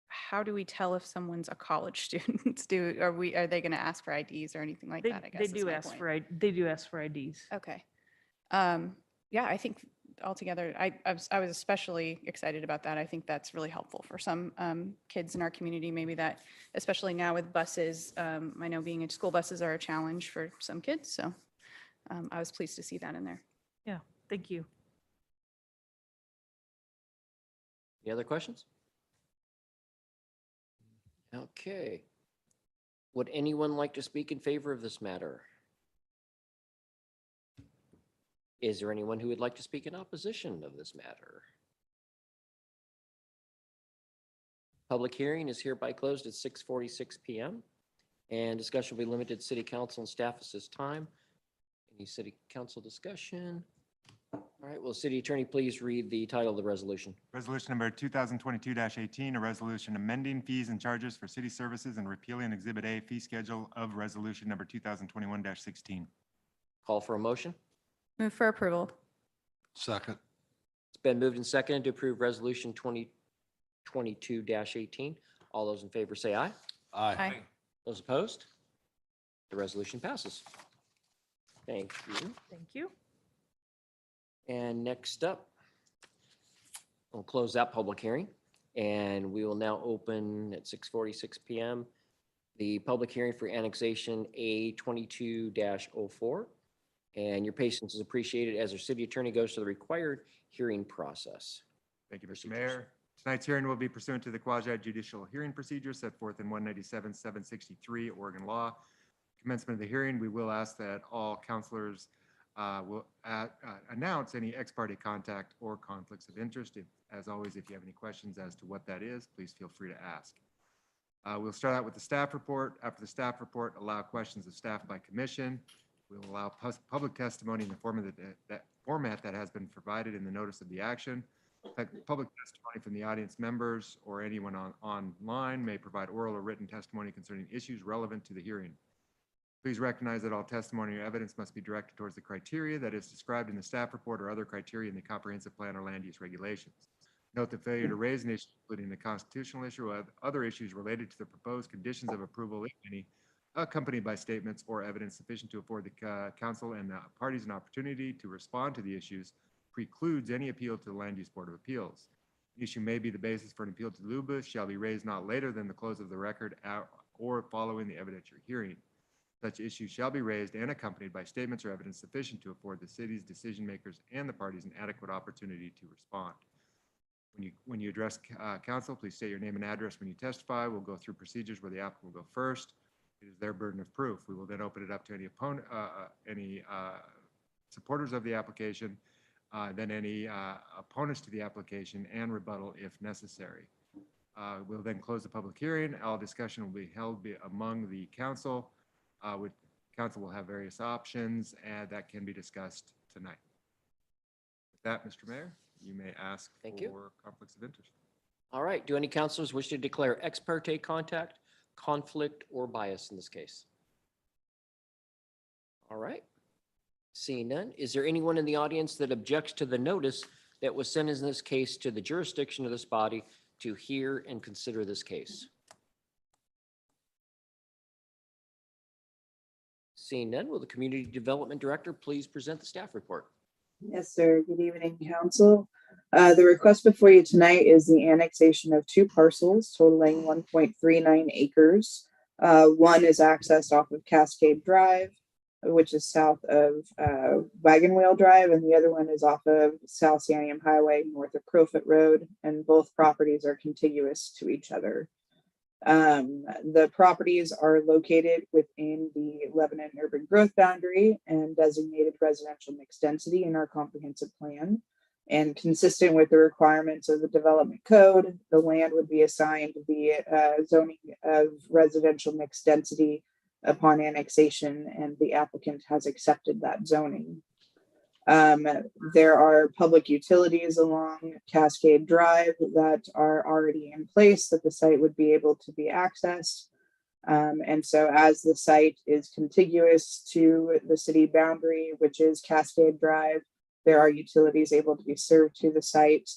How do we tell if someone's a college student? Are they going to ask for IDs or anything like that? I guess They is do my ask point. for, they do ask for IDs. Okay. Yeah, I think altogether, I was especially excited about that. I think that's really helpful for some kids in our community, maybe that, especially now with buses. I know being in school buses are a challenge for some kids, so I was pleased to see that in there. Yeah, thank you. Any other questions? Okay. Would anyone like to speak in favor of this matter? Is there anyone who would like to speak in opposition of this matter? Public hearing is hereby closed at 6:46 PM. And discussion will be limited to city council and staff at this time. Any city council discussion? All right, will city attorney please read the title of the resolution? Resolution number 2022-18, a resolution amending fees and charges for city services and repealing Exhibit A fee schedule of resolution number 2021-16. Call for a motion. Move for approval. Second. It's been moved and seconded to approve resolution 2022-18. All those in favor say aye. Aye. Those opposed? The resolution passes. Thank you. Thank you. And next up, we'll close that public hearing, and we will now open at 6:46 PM the public hearing for annexation A 22-04. And your patience is appreciated as our city attorney goes to the required hearing process. Thank you, Mr. Procedures. Mayor. Tonight's hearing will be pursuant to the quasi judicial hearing procedure set forth in 197-763 Oregon law. Commencement of the hearing, we will ask that all counselors will announce any ex parte contact or conflicts of interest. As always, if you have any questions as to what that is, please feel free to ask. We'll start out with the staff report. After the staff report, allow questions of staff by commission. We'll allow public testimony in the format that has been provided in the notice of the action. Public testimony from the audience members or anyone online may provide oral or written testimony concerning issues relevant to the hearing. Please recognize that all testimony or evidence must be directed towards the criteria that is described in the staff report or other criteria in the comprehensive plan or land use regulations. Note that failure to raise an issue, including the constitutional issue or other issues related to the proposed conditions of approval, if any, accompanied by statements or evidence sufficient to afford the council and the parties an opportunity to respond to the issues, precludes any appeal to the Land Use Board of Appeals. The issue may be the basis for an appeal to the LUBA, shall be raised not later than the close of the record or following the evidentiary hearing. Such issues shall be raised and accompanied by statements or evidence sufficient to afford the city's decision makers and the parties an adequate opportunity to respond. When you address council, please state your name and address when you testify. We'll go through procedures where the applicant will go first. It is their burden of proof. We will then open it up to any supporters of the application, then any opponents to the application, and rebuttal if necessary. We'll then close the public hearing. All discussion will be held among the council. Council will have various options that can be discussed tonight. With that, Mr. Mayor, you may ask Thank you. for conflicts of interest. All right, do any councilors wish to declare ex parte contact, conflict, or bias in this case? All right. Seeing none, is there anyone in the audience that objects to the notice that was sent in this case to the jurisdiction of this body to hear and consider this case? Seeing none, will the Community Development Director please present the staff report? Yes, sir. Good evening, council. The request before you tonight is the annexation of two parcels totaling 1.39 acres. One is accessed off of Cascade Drive, which is south of Wagon Wheel Drive, and the other one is off of South Santiam Highway, north of Crowfoot Road, and both properties are contiguous to each other. The properties are located within the Lebanon urban growth boundary and designated residential mixed density in our comprehensive plan. And consistent with the requirements of the development code, the land would be assigned the zoning of residential mixed density upon annexation, and the applicant has accepted that zoning. There are public utilities along Cascade Drive that are already in place that the site would be able to be accessed. And so as the site is contiguous to the city boundary, which is Cascade Drive, there are utilities able to be served to the site.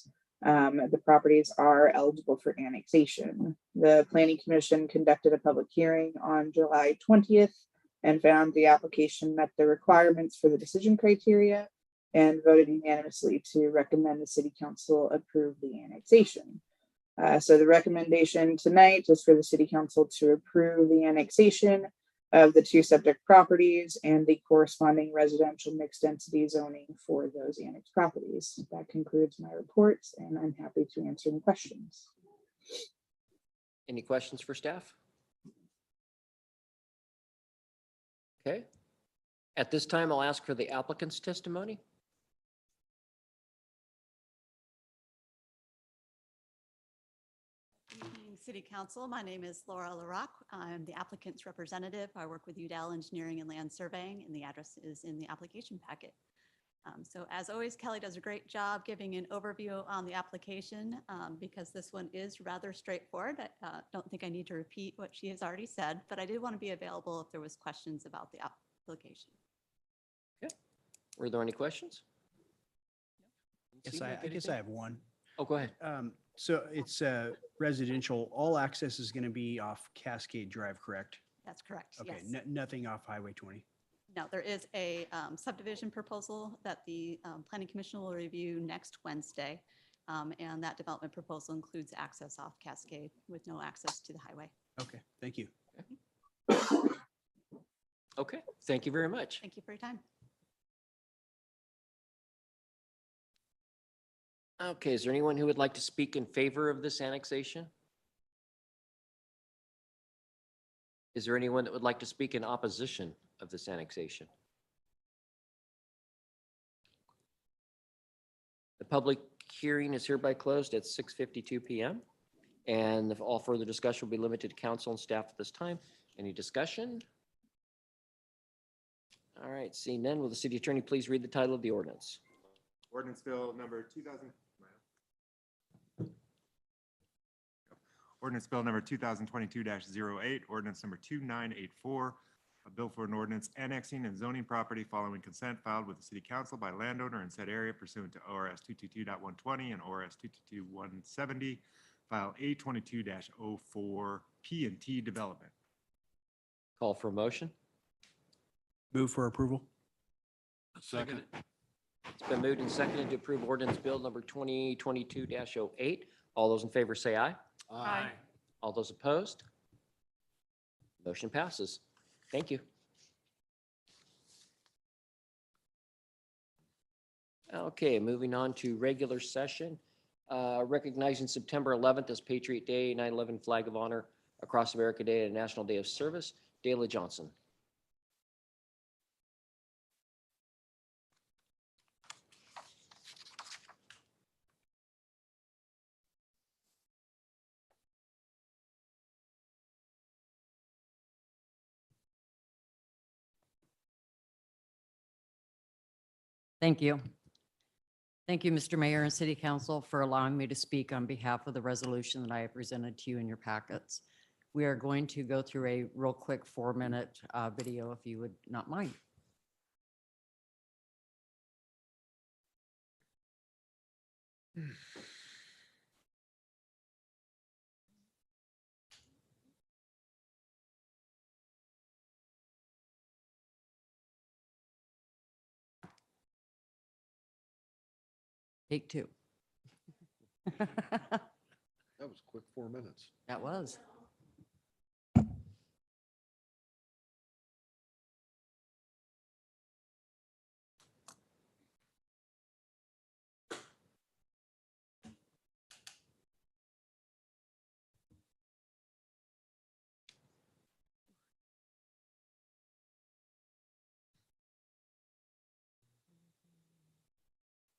The properties are eligible for annexation. The Planning Commission conducted a public hearing on July 20th and found the application met the requirements for the decision criteria and voted unanimously to recommend the City Council approve the annexation. So the recommendation tonight is for the City Council to approve the annexation of the two subject properties and the corresponding residential mixed density zoning for those annexed properties. That concludes my reports, and I'm happy to answer any questions. Any questions for staff? Okay. At this time, I'll ask for the applicant's testimony. City Council. My name is Laura LaRock. I'm the applicant's representative. I work with Udall Engineering and Land Surveying, and the address is in the application packet. So as always, Kelly does a great job giving an overview on the application because this one is rather straightforward. I don't think I need to repeat what she has already said, but I did want to be available if there was questions about the application. Okay. Were there any questions? Yes, I guess I have one. Oh, go ahead. So it's residential, all access is going to be off Cascade Drive, correct? That's correct. Okay, Yes. nothing off Highway 20. No, there is a subdivision proposal that the Planning Commission will review next Wednesday. And that development proposal includes access off Cascade with no access to the highway. Okay, thank you. Okay, thank you very much. Thank you for your time. Okay, is there anyone who would like to speak in favor of this annexation? Is there anyone that would like to speak in opposition of this annexation? The public hearing is hereby closed at 6:52 p.m. And if all further discussion will be limited to council and staff at this time. Any discussion? All right, seeing none, will the city attorney please read the title of the ordinance? Ordinance bill number 2000. Ordinance bill number 2022-08, ordinance number 2984, a bill for an ordinance annexing and zoning property following consent filed with the city council by landowner in said area pursuant to ORS 222.120 and ORS 222.170, file A22-04 P&T development. Call for a motion. Move for approval. Second. It's been moved and seconded to approve ordinance bill number 2022-08. All those in favor say aye. Aye. All those opposed? Motion passes. Thank you. Okay, moving on to regular session. Recognizing September 11th as Patriot Day, 9/11 Flag of Honor across America Day, and National Day of Service. Dayla Johnson. Thank you. Thank you, Mr. Mayor and City Council, for allowing me to speak on behalf of the resolution that I have presented to you in your packets. We are going to go through a real quick 4-minute video, if you would not mind. Take 2. That was a quick 4 minutes. That was.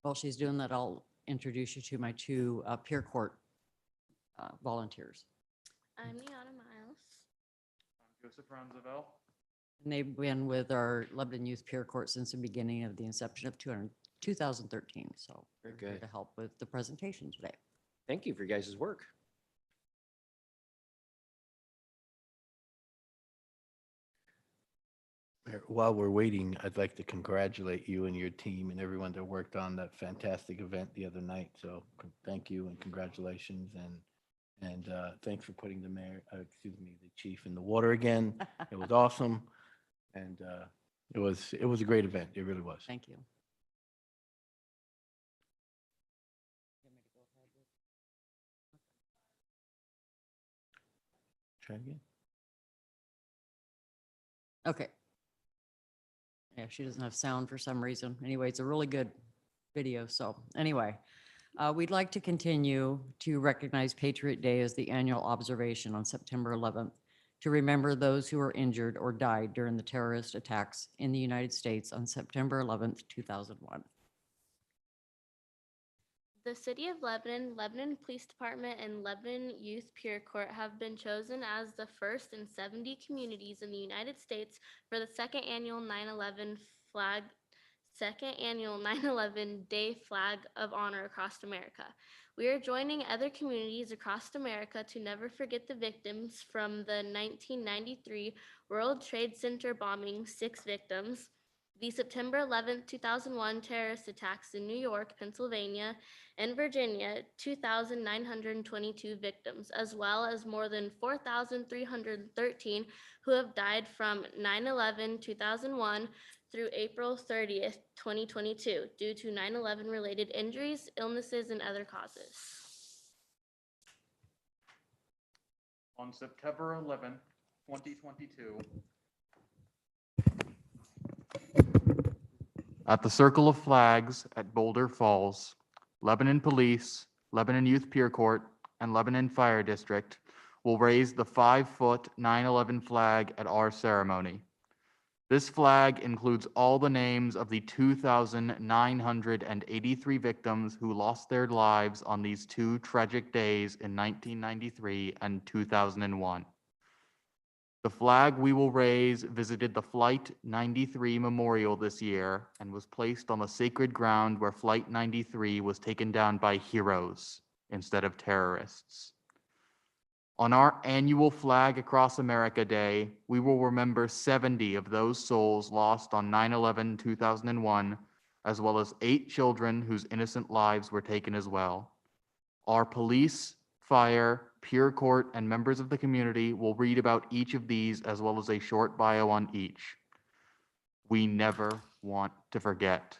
While she's doing that, I'll introduce you to my two peer court volunteers. I'm Niana Miles. Joseph Ronzavelle. And they've been with our Lebanon Youth Peer Court since the beginning of the inception of 2013. So Very they're here good. to help with the presentation today. Thank you for your guys' work. While we're waiting, I'd like to congratulate you and your team and everyone that worked on that fantastic event the other night. So thank you and congratulations, and thanks for putting the the chief in the water again. It was awesome, and it was a great event. It really was. Thank you. Try it again. Okay. Yeah, she doesn't have sound for some reason. Anyway, it's a really good video. So anyway, we'd like to continue to recognize Patriot Day as the annual observation on September 11th to remember those who were injured or died during the terrorist attacks in the United States on September 11th, 2001. The City of Lebanon, Lebanon Police Department, and Lebanon Youth Peer Court have been chosen as the first in 70 communities in the United States for the second annual 9/11 Day Flag of Honor across America. We are joining other communities across America to never forget the victims from the 1993 World Trade Center bombing, 6 victims, the September 11th, 2001 terrorist attacks in New York, Pennsylvania, and Virginia, 2,922 victims, as well as more than 4,313 who have died from 9/11, 2001 through April 30th, 2022, due to 9/11 related injuries, illnesses, and other causes. On September 11th, 2022, at the Circle of Flags at Boulder Falls, Lebanon Police, Lebanon Youth Peer Court, and Lebanon Fire District will raise the 5-foot 9/11 flag at our ceremony. This flag includes all the names of the 2,983 victims who lost their lives on these two tragic days in 1993 and 2001. The flag we will raise visited the Flight 93 Memorial this year and was placed on the sacred ground where Flight 93 was taken down by heroes instead of terrorists. On our annual Flag Across America Day, we will remember 70 of those souls lost on 9/11, 2001, as well as 8 children whose innocent lives were taken as well. Our police, fire, peer court, and members of the community will read about each of these as well as a short bio on each. We never want to forget.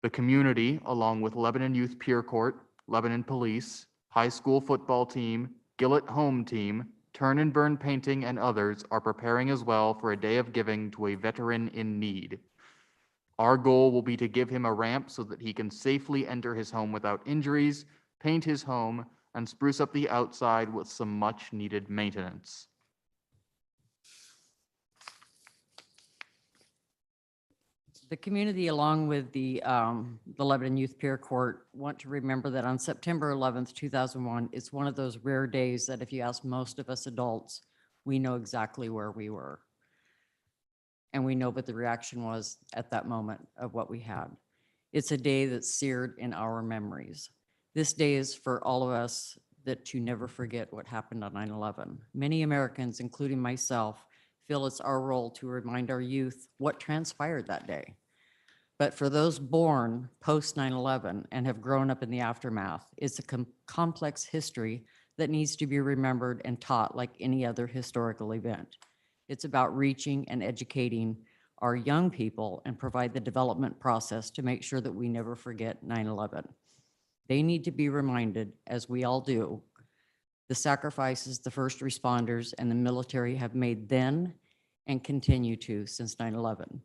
The community, along with Lebanon Youth Peer Court, Lebanon Police, high school football team, Gillett Home Team, Turn and Burn Painting, and others are preparing as well for a day of giving to a veteran in need. Our goal will be to give him a ramp so that he can safely enter his home without injuries, paint his home, and spruce up the outside with some much needed maintenance. The community, along with the Lebanon Youth Peer Court, want to remember that on September 11th, 2001, it's one of those rare days that if you ask most of us adults, we know exactly where we were. And we know what the reaction was at that moment of what we had. It's a day that's seared in our memories. This day is for all of us that to never forget what happened on 9/11. Many Americans, including myself, feel it's our role to remind our youth what transpired that day. But for those born post 9/11 and have grown up in the aftermath, it's a complex history that needs to be remembered and taught like any other historical event. It's about reaching and educating our young people and provide the development process to make sure that we never forget 9/11. They need to be reminded, as we all do, the sacrifices the first responders and the military have made then and continue to since 9/11.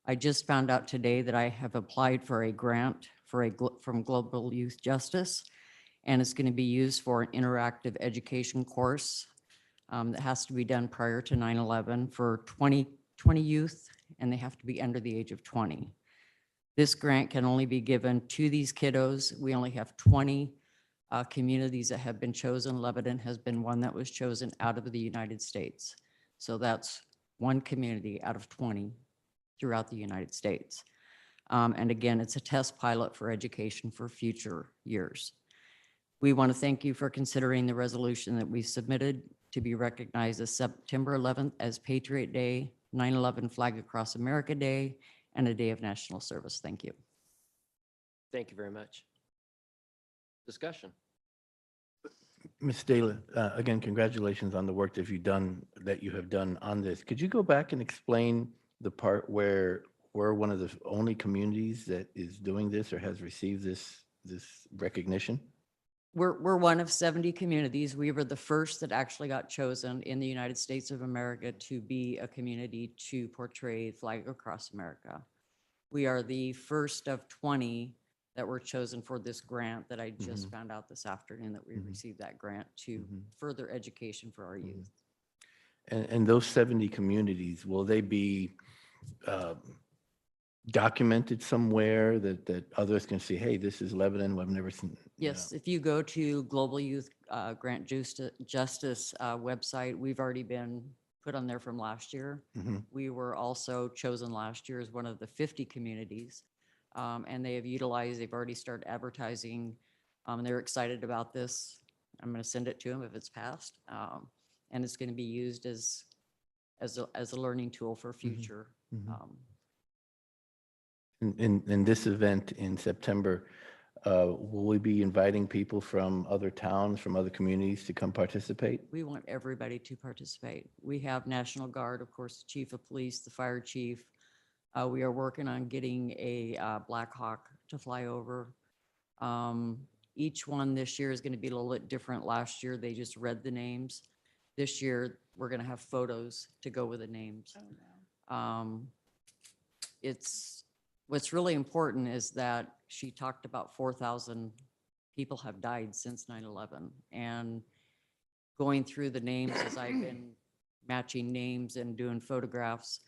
I just found out today that I have applied for a grant from Global Youth Justice, and it's going to be used for an interactive education course that has to be done prior to 9/11 for 20 youth, and they have to be under the age of 20. This grant can only be given to these kiddos. We only have 20 communities that have been chosen. Lebanon has been one that was chosen out of the United States. So that's one community out of 20 throughout the United States. And again, it's a test pilot for education for future years. We want to thank you for considering the resolution that we submitted to be recognized as September 11th as Patriot Day, 9/11 Flag Across America Day, and a day of national service. Thank you. Thank you very much. Discussion. Ms. Dela, again, congratulations on the work that you have done on this. Could you go back and explain the part where we're one of the only communities that is doing this or has received this recognition? We're one of 70 communities. We were the first that actually got chosen in the United States of America to be a community to portray flag across America. We are the first of 20 that were chosen for this grant that I just found out this afternoon that we received that grant to further education for our youth. And those 70 communities, will they be documented somewhere that others can see, hey, this is Lebanon, I've never seen? Yes, if you go to Global Youth Grant Justice website, we've already been put on there from last year. We were also chosen last year as one of the 50 communities. And they've already started advertising. They're excited about this. I'm going to send it to them if it's passed. And it's going to be used as a learning tool for future. In this event in September, will we be inviting people from other towns, from other communities to come participate? We want everybody to participate. We have National Guard, of course, the Chief of Police, the Fire Chief. We are working on getting a Black Hawk to fly over. Each one this year is going to be a little bit different. Last year, they just read the names. This year, we're going to have photos to go with the names. What's really important is that she talked about 4,000 people have died since 9/11. And going through the names as I've been matching names and doing photographs,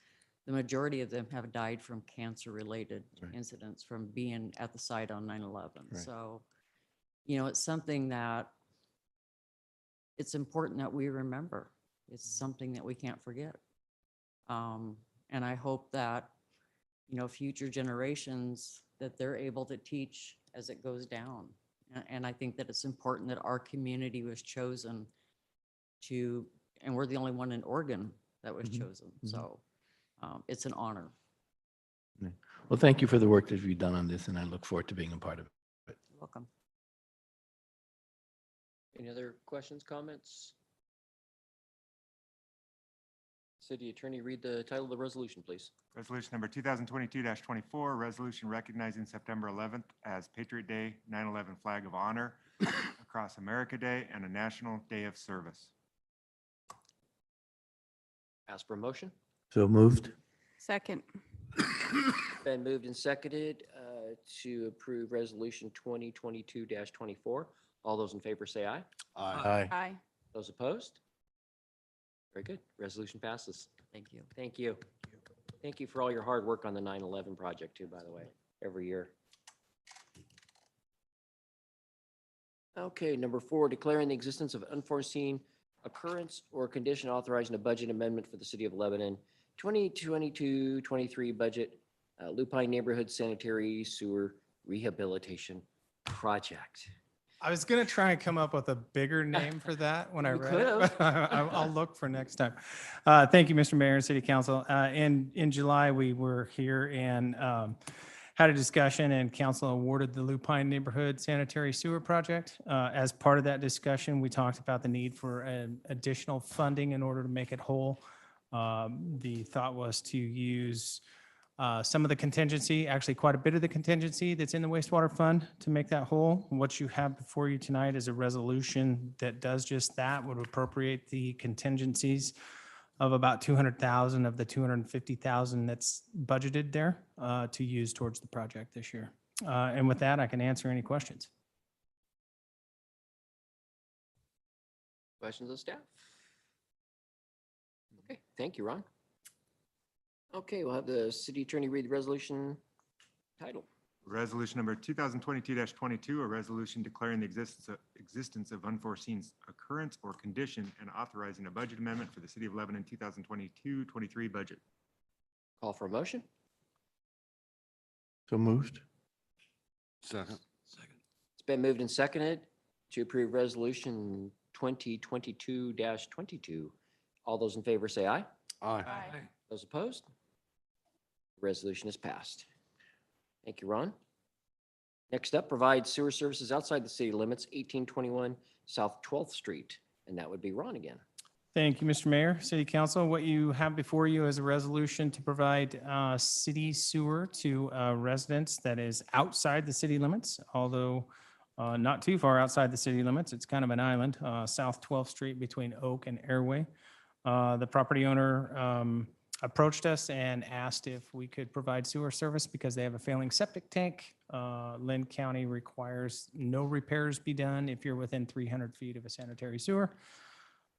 the majority of them have died from cancer-related incidents from being at the site on 9/11. So, it's something that it's important that we remember. It's something that we can't forget. And I hope that, future generations, that they're able to teach as it goes down. And I think that it's important that our community was chosen and we're the only one in Oregon that was chosen. So it's an honor. Well, thank you for the work that you've done on this, and I look forward to being a part of it. You're welcome. Any other questions, comments? City Attorney, read the title of the resolution, please. Resolution number 2022-24, resolution recognizing September 11th as Patriot Day, 9/11 Flag of Honor across America Day, and a National Day of Service. Ask for a motion. So moved. Second. Been moved and seconded to approve resolution 2022-24. All those in favor say aye. Aye. Aye. Those opposed? Very good. Resolution passes. Thank you. Thank you. Thank you for all your hard work on the 9/11 project too, by the way, every year. Okay, number 4, declaring the existence of unforeseen occurrence or condition authorizing a budget amendment for the city of Lebanon, 2022-23 budget, Lupine Neighborhood Sanitary Sewer Rehabilitation Project. I was going to try and come up with a bigger name for that when I You read it. could've. but I'll look for next time. Thank you, Mr. Mayor and City Council. In July, we were here and had a discussion, and council awarded the Lupine Neighborhood Sanitary Sewer Project. As part of that discussion, we talked about the need for additional funding in order to make it whole. The thought was to use some of the contingency, actually quite a bit of the contingency that's in the wastewater fund to make that whole. What you have before you tonight is a resolution that does just that, would appropriate the contingencies of about 200,000 of the 250,000 that's budgeted there to use towards the project this year. And with that, I can answer any questions. Questions of staff? Okay, thank you, Ron. Okay, we'll have the city attorney read the resolution title. Resolution number 2022-22, a resolution declaring the existence of unforeseen occurrence or condition and authorizing a budget amendment for the City of Lebanon 2022-23 budget. Call for a motion. So moved. Second. It's been moved and seconded to approve resolution 2022-22. All those in favor say aye. Aye. Those opposed? Resolution is passed. Thank you, Ron. Next up, provide sewer services outside the city limits, 1821 South 12th Street, and that would be Ron again. Thank you, Mr. Mayor, City Council. What you have before you is a resolution to provide city sewer to residents that is outside the city limits, although not too far outside the city limits. It's kind of an island, South 12th Street between Oak and Airway. The property owner approached us and asked if we could provide sewer service because they have a failing septic tank. Lynn County requires no repairs be done if you're within 300 feet of a sanitary sewer.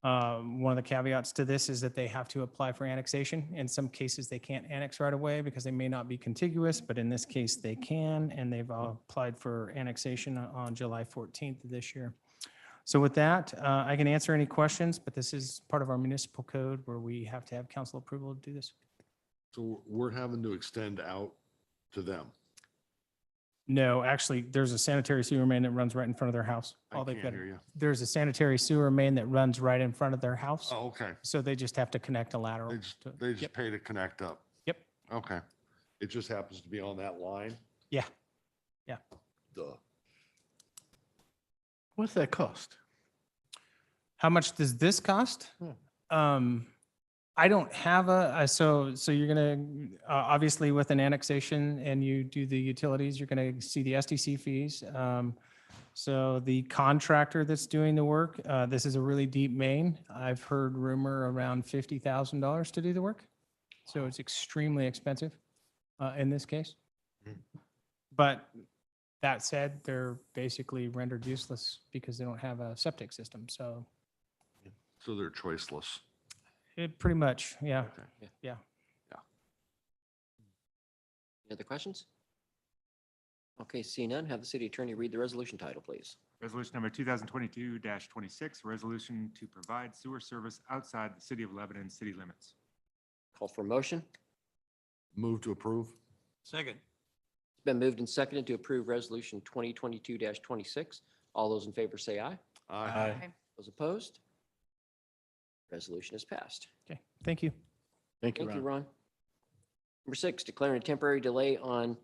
One of the caveats to this is that they have to apply for annexation. In some cases, they can't annex right away because they may not be contiguous, but in this case, they can, and they've applied for annexation on July 14th of this year. So with that, I can answer any questions, but this is part of our municipal code where we have to have council approval to do this. So we're having to extend out to them. No, actually, there's a sanitary sewer main that runs right in front of their house. I All they've can't got, hear you. there's a sanitary sewer main that runs right in front of their house. Oh, okay. So they just have to connect a lateral. They just Yep. pay to connect up. Yep. Okay. It just happens to be on that line. Yeah. Yeah. Duh. What's that cost? How much does this cost? I don't have so you're gonna, obviously with an annexation and you do the utilities, you're gonna see the SDC fees. So the contractor that's doing the work, this is a really deep main. I've heard rumor around $50,000 to do the work. So it's extremely expensive in this case. But that said, they're basically rendered useless because they don't have a septic system. So So they're choiceless. it pretty much, yeah, Okay. yeah. Any other questions? Okay, see none, have the city attorney read the resolution title, please. Resolution number 2022-26, resolution to provide sewer service outside the City of Lebanon city limits. Call for a motion. Move to approve. Second. It's been moved and seconded to approve resolution 2022-26. All those in favor say aye. Aye. Those opposed? Resolution is passed. Okay, thank you. Thank you, Thank you, Ron. Ron. Number 6, declaring a temporary delay on,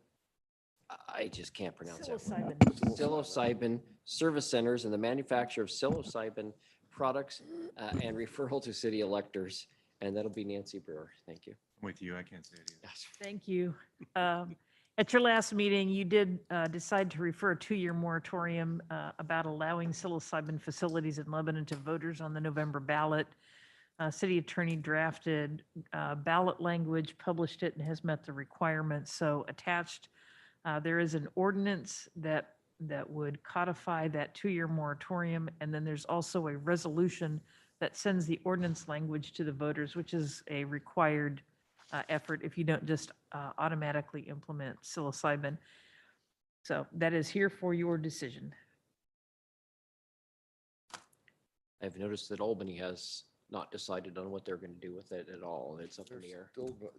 I just can't pronounce it. Psilocybin service centers and the manufacture of psilocybin products and referral to city electors. And that'll be Nancy Brewer. Thank you. I'm with you. I can't say it either. Thank you. At your last meeting, you did decide to refer a 2-year moratorium about allowing psilocybin facilities in Lebanon to voters on the November ballot. City attorney drafted ballot language, published it, and has met the requirements. So attached, there is an ordinance that would codify that 2-year moratorium. And then there's also a resolution that sends the ordinance language to the voters, which is a required effort if you don't just automatically implement psilocybin. So that is here for your decision. I've noticed that Albany has not decided on what they're going to do with it at all. It's up in the air.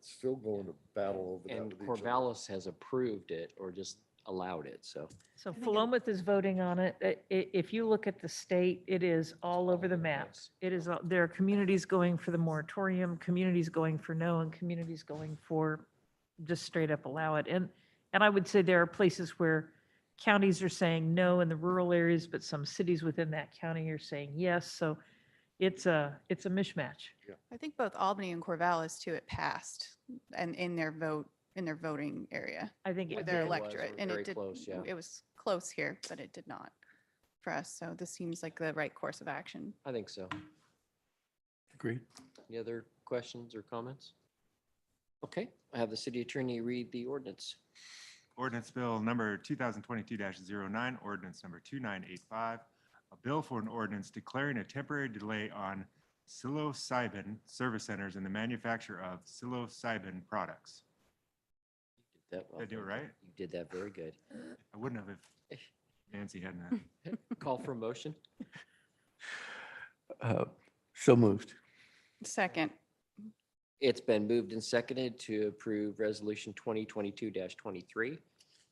Still going to battle over that. And with each other. Corvallis has approved it or just allowed it, so. So Philomath is voting on it. If you look at the state, it is all over the map. It is, there are communities going for the moratorium, communities going for no, and communities going for just straight up allow it. And I would say there are places where counties are saying no in the rural areas, but some cities within that county are saying yes. So it's a mishmatch. I think both Albany and Corvallis too, it passed and in their voting area. I think With it their did. electorate, and very it did, close, yeah. it was close here, but it did not for us. So this seems like the right course of action. I think so. Agreed. Any other questions or comments? Okay, I have the city attorney read the ordinance. Ordinance bill number 2022-09, ordinance number 2985, a bill for an ordinance declaring a temporary delay on psilocybin service centers and the manufacture of psilocybin products. That, Did I do it right? You did that very good. I wouldn't have if Nancy hadn't. Call for a motion? So moved. Second. It's been moved and seconded to approve Resolution 2022-23.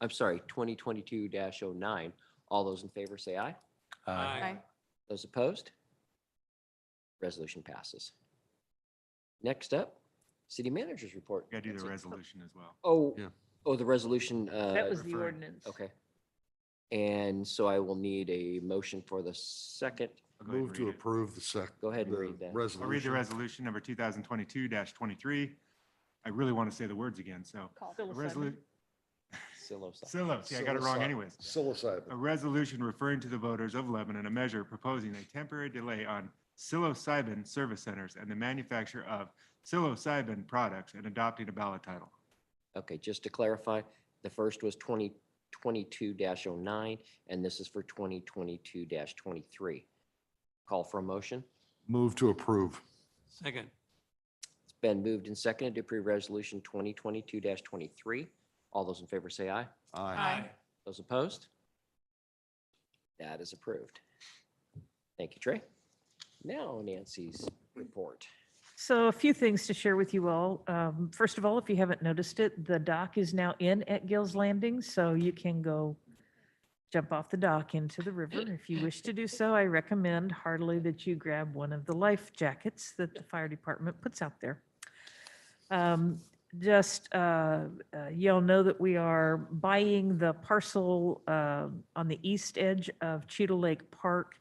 I'm sorry, 2022-09. All those in favor say aye. Aye. Those opposed? Resolution passes. Next up, city manager's report. Got to do That's the it. resolution as well. Oh, Yeah. oh, the resolution. That was the referring. ordinance. Okay. And so I will need a motion for the second. I'll go ahead and Move to read it. approve the Go ahead and the read that. resolution. I'll read the resolution number 2022-23. I really want to say the words again, so. A resolu- Psilocybin. Silo, see, I got it wrong anyways. Psilocybin. A resolution referring to the voters of Lebanon, a measure proposing a temporary delay on psilocybin service centers and the manufacture of psilocybin products and adopting a ballot title. Okay, just to clarify, the first was 2022-09, and this is for 2022-23. Call for a motion. Move to approve. Second. It's been moved and seconded to approve Resolution 2022-23. All those in favor say aye. Aye. Those opposed? That is approved. Thank you, Trey. Now Nancy's report. So a few things to share with you all. First of all, if you haven't noticed it, the dock is now in at Gill's Landing, so you can go jump off the dock into the river. If you wish to do so, I recommend heartily that you grab one of the life jackets that the fire department puts out there. You'll know that we are buying the parcel on the east edge of Cheetah Lake Park.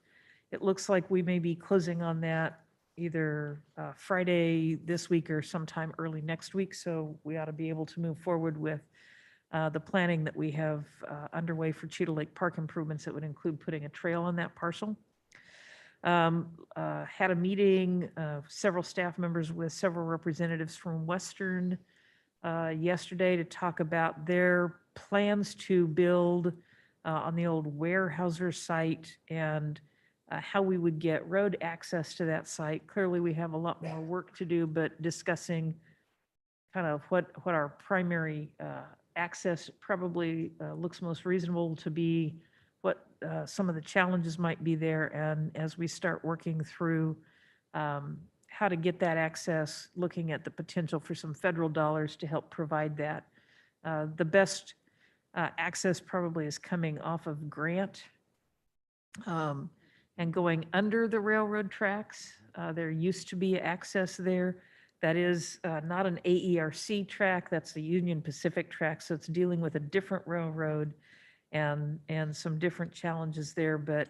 It looks like we may be closing on that either Friday this week or sometime early next week. So we ought to be able to move forward with the planning that we have underway for Cheetah Lake Park improvements that would include putting a trail on that parcel. Had a meeting, several staff members with several representatives from Western yesterday to talk about their plans to build on the old Weyerhaeuser site and how we would get road access to that site. Clearly, we have a lot more work to do, but discussing kind of what our primary access probably looks most reasonable to be, what some of the challenges might be there. And as we start working through how to get that access, looking at the potential for some federal dollars to help provide that. The best access probably is coming off of Grant and going under the railroad tracks. There used to be access there. That is not an AERC track, that's the Union Pacific track, so it's dealing with a different railroad and some different challenges there. But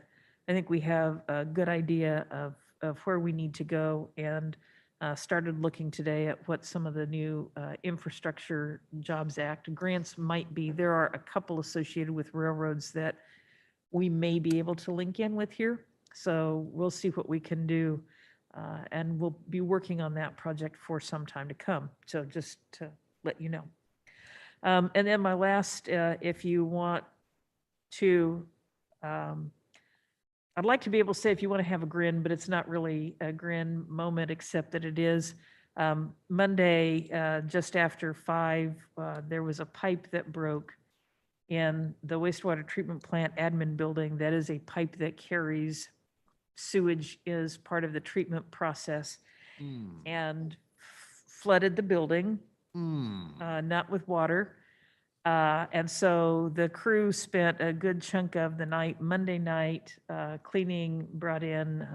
I think we have a good idea of where we need to go, and started looking today at what some of the new Infrastructure Jobs Act grants might be. There are a couple associated with railroads that we may be able to link in with here. So we'll see what we can do. And we'll be working on that project for some time to come. So just to let you know. And then my last, if you want to, I'd like to be able to say if you want to have a grin, but it's not really a grin moment, except that it is. Monday, just after 5, there was a pipe that broke in the wastewater treatment plant admin building. That is a pipe that carries sewage as part of the treatment process, and flooded the building, not with water. And so the crew spent a good chunk of the night, Monday night, cleaning, brought in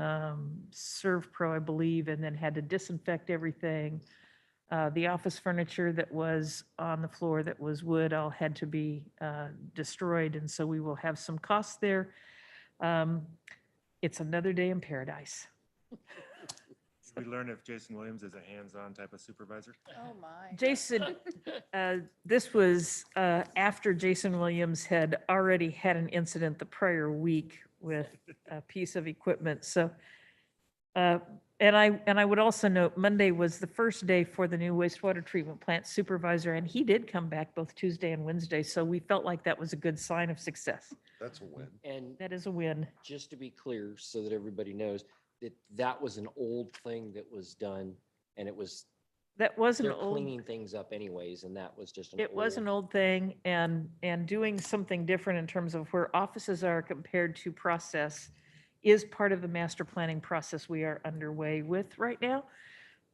ServPro, I believe, and then had to disinfect everything. The office furniture that was on the floor that was wood all had to be destroyed. And so we will have some costs there. It's another day in paradise. Did we learn if Jason Williams is a hands-on type of supervisor? Oh, my. Jason, this was after Jason Williams had already had an incident the prior week with a piece of equipment. So, and I would also note Monday was the first day for the new wastewater treatment plant supervisor, and he did come back both Tuesday and Wednesday. So we felt like that was a good sign of success. That's a win. And That is a win. just to be clear, so that everybody knows, that was an old thing that was done, and it was That was an They're old, cleaning things up anyways, and that was just an it was an old. old thing, and doing something different in terms of where offices are compared to process is part of the master planning process we are underway with right now.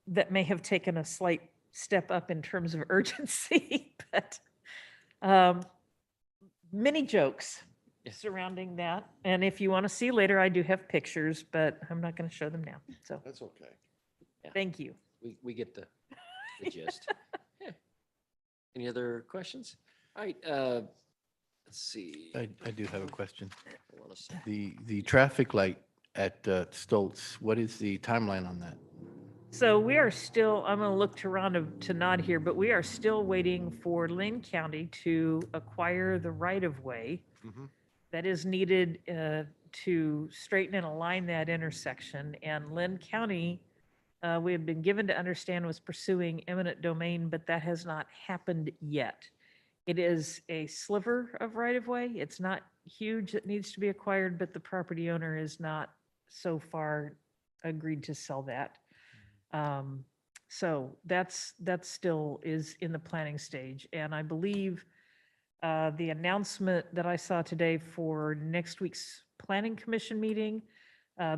That may have taken a slight step up in terms of urgency, but um, many jokes surrounding that. And if you want to see later, I do have pictures, but I'm not going to show them now. So That's okay. thank you. We get the gist. Yeah. Any other questions? All right, let's see. I do have a question. Hold on a sec. The traffic light at Stoltz, what is the timeline on that? So we are still, I'm going to look to Rhonda to nod here, but we are still waiting for Lynn County to acquire the right-of-way that is needed to straighten and align that intersection. And Lynn County, we have been given to understand, was pursuing eminent domain, but that has not happened yet. It is a sliver of right-of-way. It's not huge that needs to be acquired, but the property owner is not so far agreed to sell that. So that still is in the planning stage. And I believe the announcement that I saw today for next week's planning commission meeting,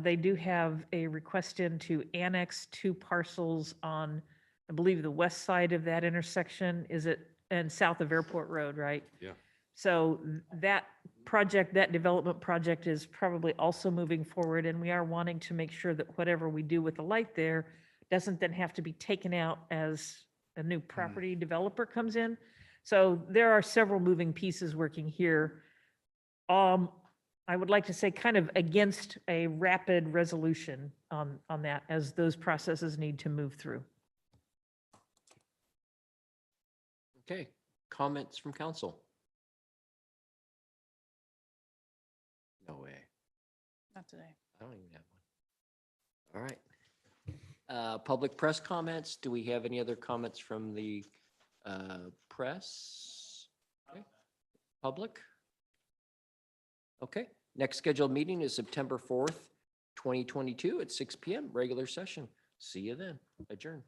they do have a request in to annex 2 parcels on, I believe, the west side of that intersection. Is it, and south of Airport Road, right? Yeah. So that project, that development project is probably also moving forward, and we are wanting to make sure that whatever we do with the light there doesn't then have to be taken out as a new property developer comes in. So there are several moving pieces working here. I would like to say kind of against a rapid resolution on that, as those processes need to move through. Okay, comments from council? No way. Not today. I don't even have one. All right. Public press comments. Do we have any other comments from the press? Okay. Public? Okay. Next scheduled meeting is September 4th, 2022 at 6 p.m. Regular session. See you then. Adjourn.